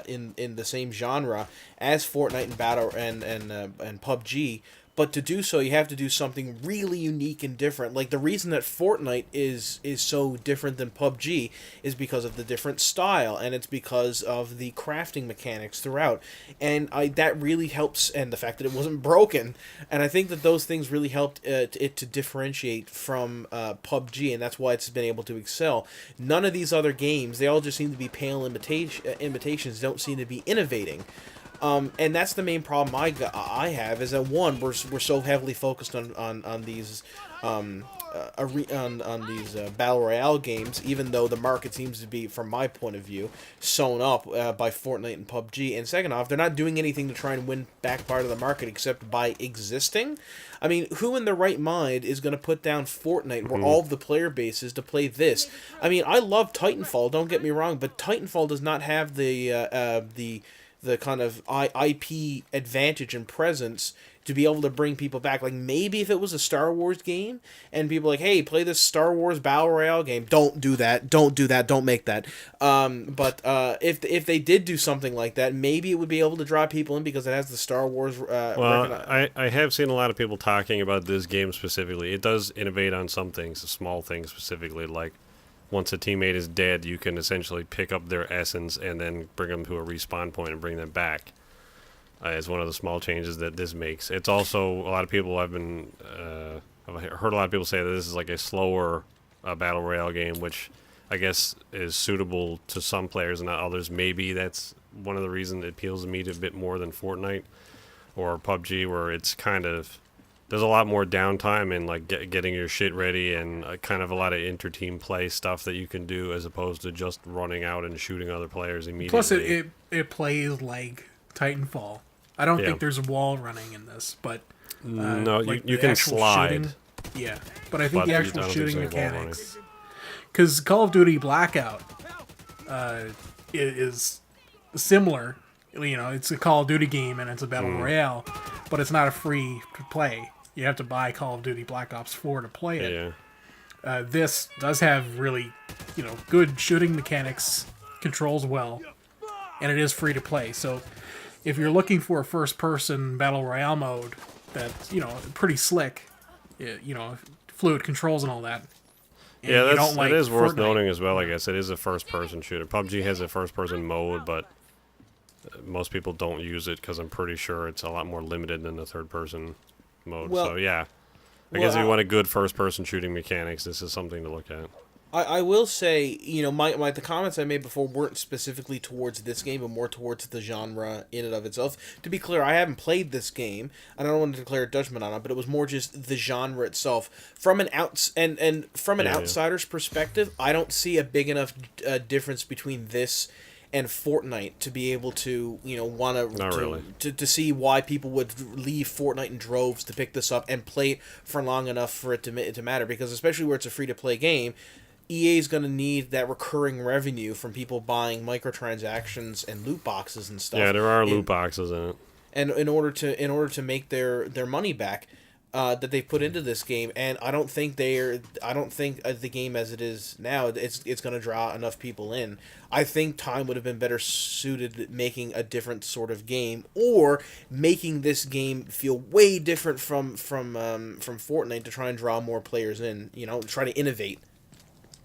in the same genre as Fortnite and Battle and PUBG. But to do so, you have to do something really unique and different. Like, the reason that Fortnite is so different than PUBG is because of the different style, and it's because of the crafting mechanics throughout. And that really helps, and the fact that it wasn't broken. And I think that those things really helped it to differentiate from PUBG, and that's why it's been able to excel. None of these other games, they all just seem to be pale imitations, don't seem to be innovating. And that's the main problem I have, is that one, we're so heavily focused on these battle royale games, even though the market seems to be, from my point of view, sewn up by Fortnite and PUBG. And second off, they're not doing anything to try and win back part of the market except by existing. I mean, who in their right mind is going to put down Fortnite, where all of the player base is, to play this? I mean, I love Titanfall, don't get me wrong, but Titanfall does not have the kind of IP advantage and presence to be able to bring people back. Like, maybe if it was a Star Wars game and people like, hey, play this Star Wars Battle Royale game, don't do that, don't make that. But if they did do something like that, maybe it would be able to draw people in because it has the Star Wars... I have seen a lot of people talking about this game specifically. It does innovate on some things, small things specifically, like once a teammate is dead, you can essentially pick up their essence and then bring them to a respawn point and bring them back. Is one of the small changes that this makes. It's also, a lot of people I've heard a lot of people say that this is like a slower battle royale game, which I guess is suitable to some players and not others. Maybe that's one of the reasons it appeals to me a bit more than Fortnite or PUBG, where it's kind of, there's a lot more downtime and like getting your shit ready and kind of a lot of inter-team play stuff that you can do, as opposed to just running out and shooting other players immediately. Plus, it plays like Titanfall. I don't think there's a wall running in this, but no, like you can slide. Shooting, yeah, but I think the actual shooting mechanics, because Call of Duty Blackout is similar. You know, it's a Call of Duty game and it's a battle royale, but it's not a free to play. You have to buy Call of Duty Black Ops 4 to play it. Yeah. This does have really, good shooting mechanics, controls well, and it is free to play. So if you're looking for a first-person battle royale mode that's, pretty slick. Fluid controls and all that. And yeah, you don't like it is worth Fortnite. noting as well. I guess it is a first-person shooter. PUBG has a first-person mode, but most people don't use it because I'm pretty sure it's a lot more limited than the third-person mode. Well- so yeah, I guess if you want a good first-person shooting mechanics, this is something to look at. I will say, the comments I made before weren't specifically towards this game, but more towards the genre in and of itself. To be clear, I haven't played this game, and I don't want to declare a judgment on it, but it was more just the genre itself. From an outsider's perspective, I don't see a big enough difference between this and Fortnite to be able to, to see why people would leave Fortnite in droves to pick this up and play it for long enough for it to matter. Because especially where it's a free-to-play game, EA is going to need that recurring revenue from people buying microtransactions and loot boxes and stuff. Yeah, there are loot boxes in it. And in order to make their money back that they put into this game, and I don't think the game as it is now it's going to draw enough people in. I think time would have been better suited making a different sort of game, or making this game feel way different from Fortnite to try and draw more players in. Try to innovate.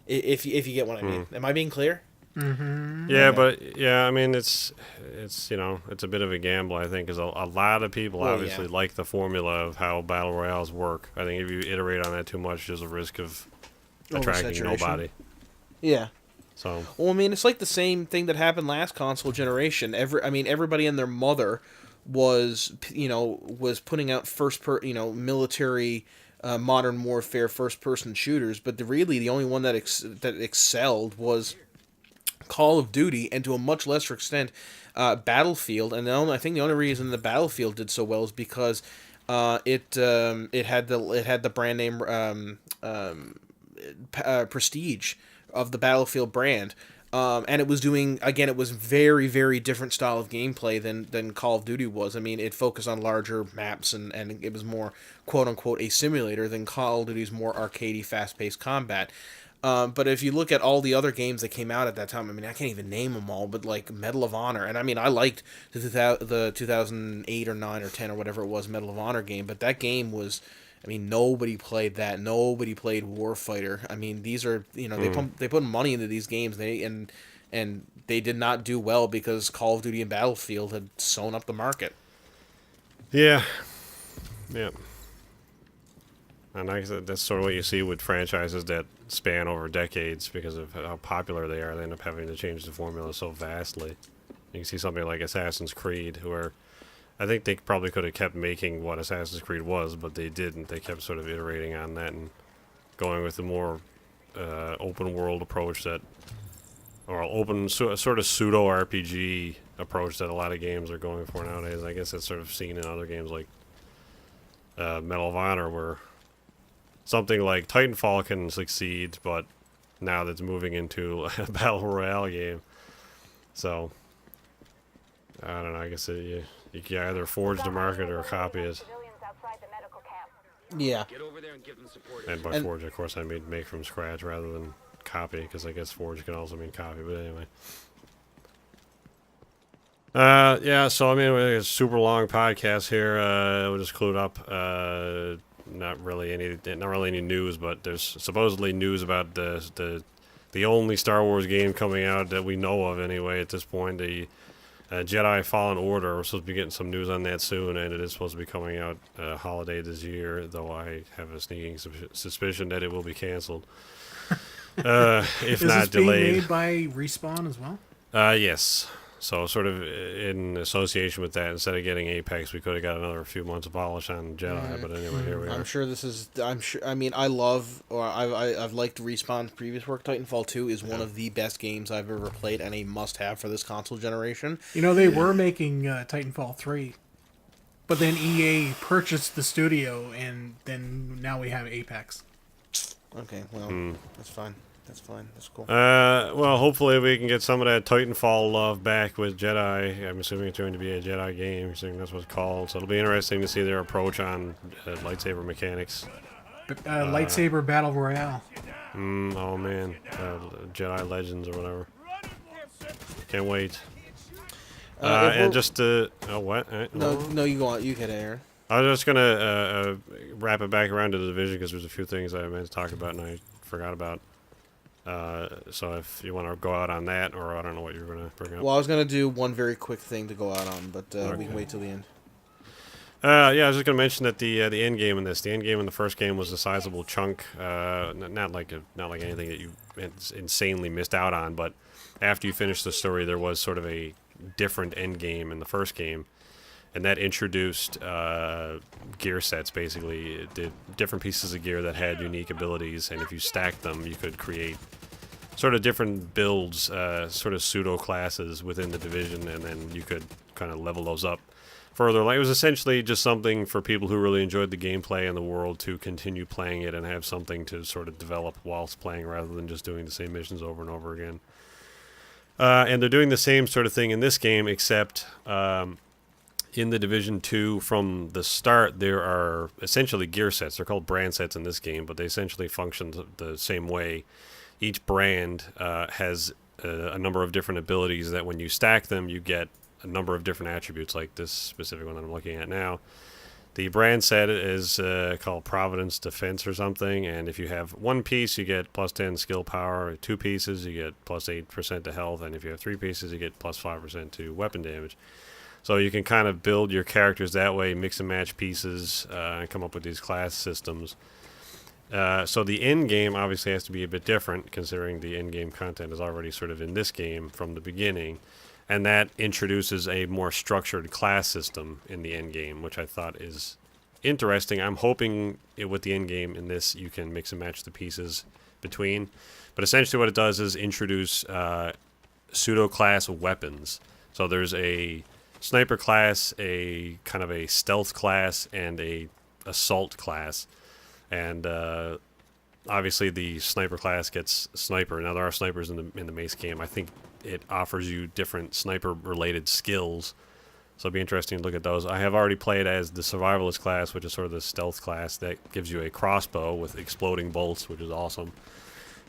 If you get what I mean. Am I being clear? Mm-hmm. Yeah, but yeah, I mean it's it's a bit of a gamble, I think, because a lot of people obviously like the formula of how battle royales work. I think if you iterate on that too much, there's a risk of attracting nobody. Yeah. So. Well, I mean, it's like the same thing that happened last console generation. Everybody and their mother was putting out military. Modern warfare first-person shooters, but the only one that excelled was Call of Duty, and to a much lesser extent, Battlefield. And I think the only reason the Battlefield did so well is because it had the brand name prestige of the Battlefield brand. And it was very, very different style of gameplay than Call of Duty was. I mean, it focused on larger maps, and it was more, quote-unquote, a simulator than Call of Duty's more arcadey, fast-paced combat. But if you look at all the other games that came out at that time, I mean, I can't even name them all, but like Medal of Honor, and I mean, I liked the 2008 or 9 or 10 or whatever it was Medal of Honor game, but that game was... I mean, nobody played that. Nobody played Warfighter. I mean, these are they put money into these games. And they did not do well because Call of Duty and Battlefield had sewn up the market. Yeah. And like I said, that's sort of what you see with franchises that span over decades because of how popular they are. They end up having to change the formula so vastly. You can see something like Assassin's Creed, where I think they probably could have kept making what Assassin's Creed was, but they didn't. They kept sort of iterating on that and going with a more open world approach sort of pseudo RPG approach that a lot of games are going for nowadays. I guess that's sort of seen in other games like Medal of Honor, where something like Titanfall can succeed, but now that's moving into a battle royale game. So I don't know. I guess you can either forge the market or copy it. Yeah. And by forge, of course, I mean make from scratch rather than copy, because I guess forge can also mean copy. But anyway. Yeah, so I mean, it's a super long podcast here. We'll just clue it up. Not really any news, but there's supposedly news about the only Star Wars game coming out that we know of anyway at this point. The Jedi Fallen Order. We're supposed to be getting some news on that soon, and it is supposed to be coming out holiday this year, though I have a sneaking suspicion that it will be canceled. If not delayed. Is this being made by Respawn as well? Yes. So sort of in association with that, instead of getting Apex, we could have got another few months of polish on Jedi. But anyway, here we are. I mean, I've liked Respawn's previous work. Titanfall 2 is one of the best games I've ever played and a must-have for this console generation. They were making Titanfall 3, but then EA purchased the studio, and then now we have Apex. Okay, well, that's fine. That's cool. Well, hopefully we can get some of that Titanfall love back with Jedi. I'm assuming it's going to be a Jedi game. I think that's what it's called. So it'll be interesting to see their approach on lightsaber mechanics. Lightsaber Battle Royale. Oh, man. Jedi Legends or whatever. Can't wait. And just what? No, you go on. You get Aaron. I was just gonna wrap it back around to the division because there's a few things I meant to talk about and I forgot about. So if you want to go out on that, or I don't know what you're gonna bring up. Well, I was gonna do one very quick thing to go out on, but we can wait till the end. Yeah, I was just gonna mention that the end game in this, the end game in the first game was a sizable chunk. Not like anything that you insanely missed out on, but after you finish the story, there was sort of a different end game in the first game. And that introduced gear sets, basically. It did different pieces of gear that had unique abilities, and if you stacked them, you could create sort of different builds, sort of pseudo-classes within the division, and then you could kind of level those up further. Like, it was essentially just something for people who really enjoyed the gameplay and the world to continue playing it and have something to sort of develop whilst playing rather than just doing the same missions over and over again. And they're doing the same sort of thing in this game, except... in the Division 2, from the start, there are essentially gear sets. They're called brand sets in this game, but they essentially function the same way. Each brand has a number of different abilities that when you stack them, you get a number of different attributes, like this specific one that I'm looking at now. The brand set is called Providence Defense or something, and if you have one piece, you get plus 10 skill power. 2 pieces, you get plus 8% to health, and if you have 3 pieces, you get plus 5% to weapon damage. So you can kind of build your characters that way, mix and match pieces, and come up with these class systems. So the end game obviously has to be a bit different, considering the end game content is already sort of in this game from the beginning. And that introduces a more structured class system in the end game, which I thought is interesting. I'm hoping with the end game in this, you can mix and match the pieces between. But essentially what it does is introduce pseudo-class weapons. So there's a sniper class, a kind of a stealth class, and a assault class. And obviously the sniper class gets sniper. Now there are snipers in the mace game. I think it offers you different sniper related skills, so it'll be interesting to look at those. I have already played as the survivalist class, which is sort of the stealth class that gives you a crossbow with exploding bolts, which is awesome.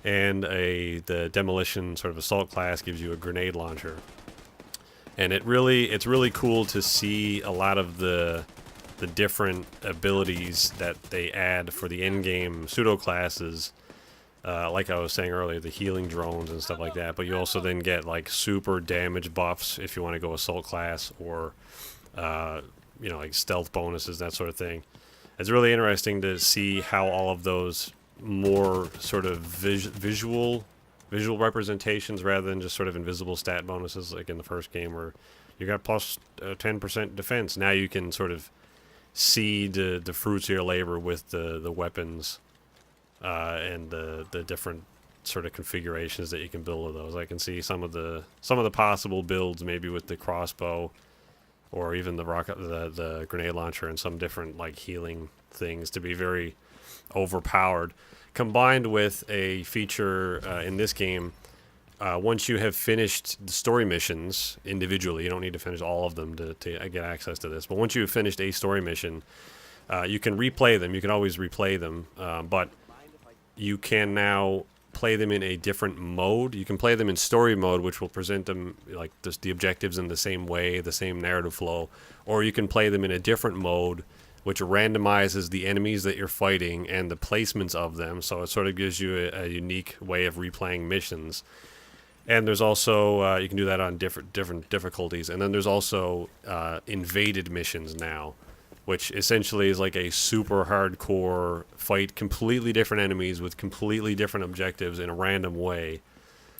And the demolition sort of assault class gives you a grenade launcher. And it's really cool to see a lot of the different abilities that they add for the in-game pseudo classes. Like I was saying earlier, the healing drones and stuff like that. But you also then get like super damage buffs if you want to go assault class, or like stealth bonuses, that sort of thing. It's really interesting to see how all of those more sort of visual representations rather than just sort of invisible stat bonuses like in the first game where you got plus 10% defense. Now you can sort of see the fruits of your labor with the weapons and the different sort of configurations that you can build with those. I can see some of the possible builds, maybe with the crossbow or even the grenade launcher and some different like healing things to be very overpowered. Combined with a feature in this game, once you have finished the story missions individually, you don't need to finish all of them to get access to this, but once you've finished a story mission, you can replay them. You can always replay them, but you can now play them in a different mode. You can play them in story mode, which will present them like the objectives in the same way, the same narrative flow, or you can play them in a different mode, which randomizes the enemies that you're fighting and the placements of them, so it sort of gives you a unique way of replaying missions. And there's also, you can do that on different difficulties, and then there's also invaded missions now, which essentially is like a super hardcore fight, completely different enemies with completely different objectives in a random way.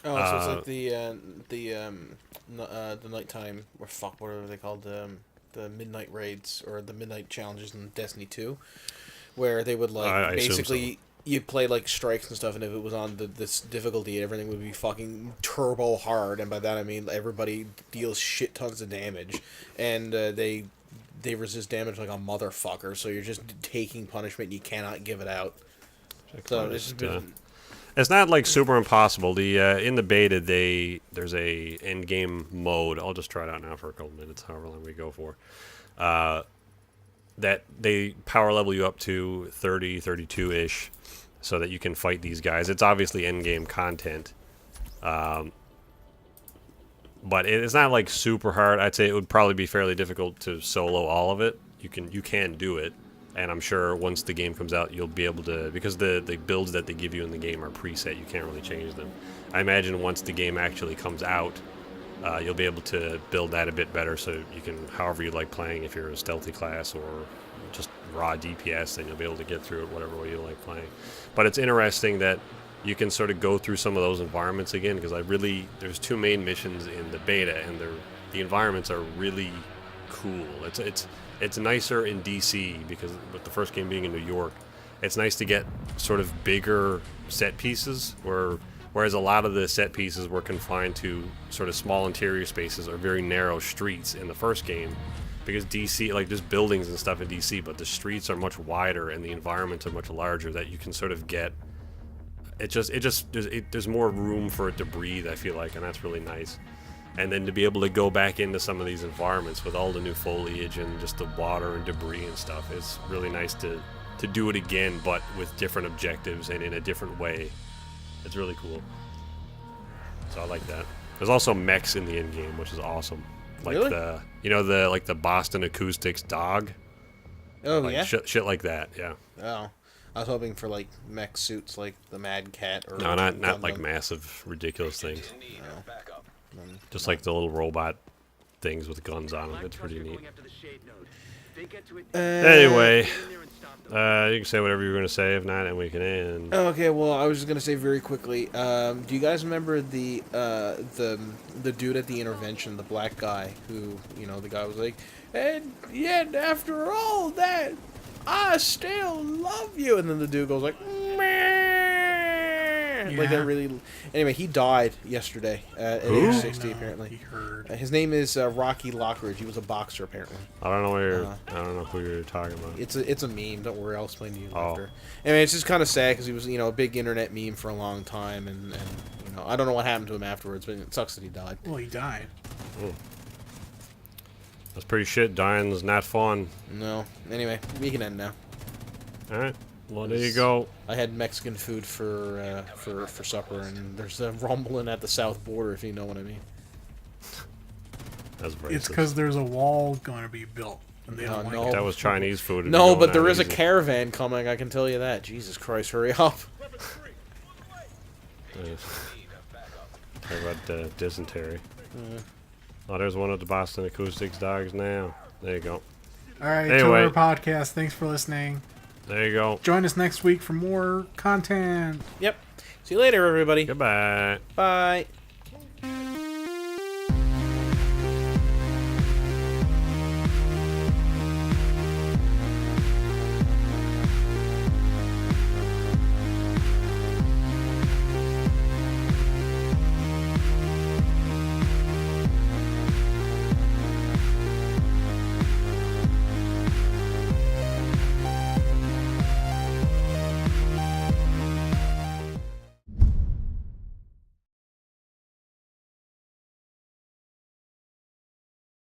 Oh, so it's like the nighttime, or what are they called, the midnight raids or the midnight challenges in Destiny 2, where they would like basically you'd play like strikes and stuff, and if it was on this difficulty, everything would be fucking turbo hard, and by that I mean everybody deals shit tons of damage, and they resist damage like a motherfucker, so you're just taking punishment and you cannot give it out. So it's not like super impossible. In the beta, there's a end game mode. I'll just try it out now for a couple minutes, however long we go for. That they power level you up to 30, 32-ish, so that you can fight these guys. It's obviously end game content, but it's not like super hard. I'd say it would probably be fairly difficult to solo all of it, you can do it. And I'm sure once the game comes out, you'll be able to, because the builds that they give you in the game are preset. You can't really change them. I imagine once the game actually comes out, you'll be able to build that a bit better, so you can, however you like playing, if you're a stealthy class or just raw DPS, then you'll be able to get through it whatever way you like playing. But it's interesting that you can sort of go through some of those environments again, because there's 2 main missions in the beta, and the environments are really cool. It's nicer in DC, because with the first game being in New York, it's nice to get sort of bigger set pieces, whereas a lot of the set pieces were confined to sort of small interior spaces or very narrow streets in the first game, because DC, like, there's buildings and stuff in DC, but the streets are much wider and the environments are much larger, that you can sort of get, there's more room for it to breathe, I feel like, and that's really nice. And then to be able to go back into some of these environments with all the new foliage and just the water and debris and stuff, it's really nice to do it again, but with different objectives and in a different way. It's really cool. So I like that. There's also mechs in the end game, which is awesome. Like really? the Boston Acoustics dog. Oh, like yeah? Shit like that, yeah. Oh. I was hoping for, like, mech suits like the Mad Cat or... No, not like massive, ridiculous things. Just like the little robot things with guns on them. It's pretty neat. Anyway, you can say whatever you're going to say. If not, and we can end. Okay, well, I was just going to say very quickly. Do you guys remember the dude at the intervention, the black guy, who, the guy was like, and yet after all that, I still love you. And then the dude goes like, meh. Yeah. Like that really. Anyway, he died yesterday at age 60. Apparently, he heard. His name is Rocky Lockridge. He was a boxer apparently. I don't know I don't know who you're talking about. It's a meme. Don't worry, I'll explain to you after. Anyway, it's just kind of sad because he was a big internet meme for a long time, and I don't know what happened to him afterwards, but it sucks that he died. Well, he died. That's pretty shit. Dying's not fun. No. Anyway, we can end now. All right. Well, there you go. I had Mexican food for supper, and there's a rumbling at the south border, if you know what I mean. That's racist. It's because there's a wall going to be built, and they don't like no. it. That was Chinese food. No, but there is a caravan coming, I can tell you that. Jesus Christ, hurry up. Talk about dysentery. Oh, there's one of the Boston Acoustics dogs now. There you go. All right, Anyway. to our podcast. Thanks for listening. There you go. Join us next week for more content. Yep. See you later, everybody. Goodbye. Bye.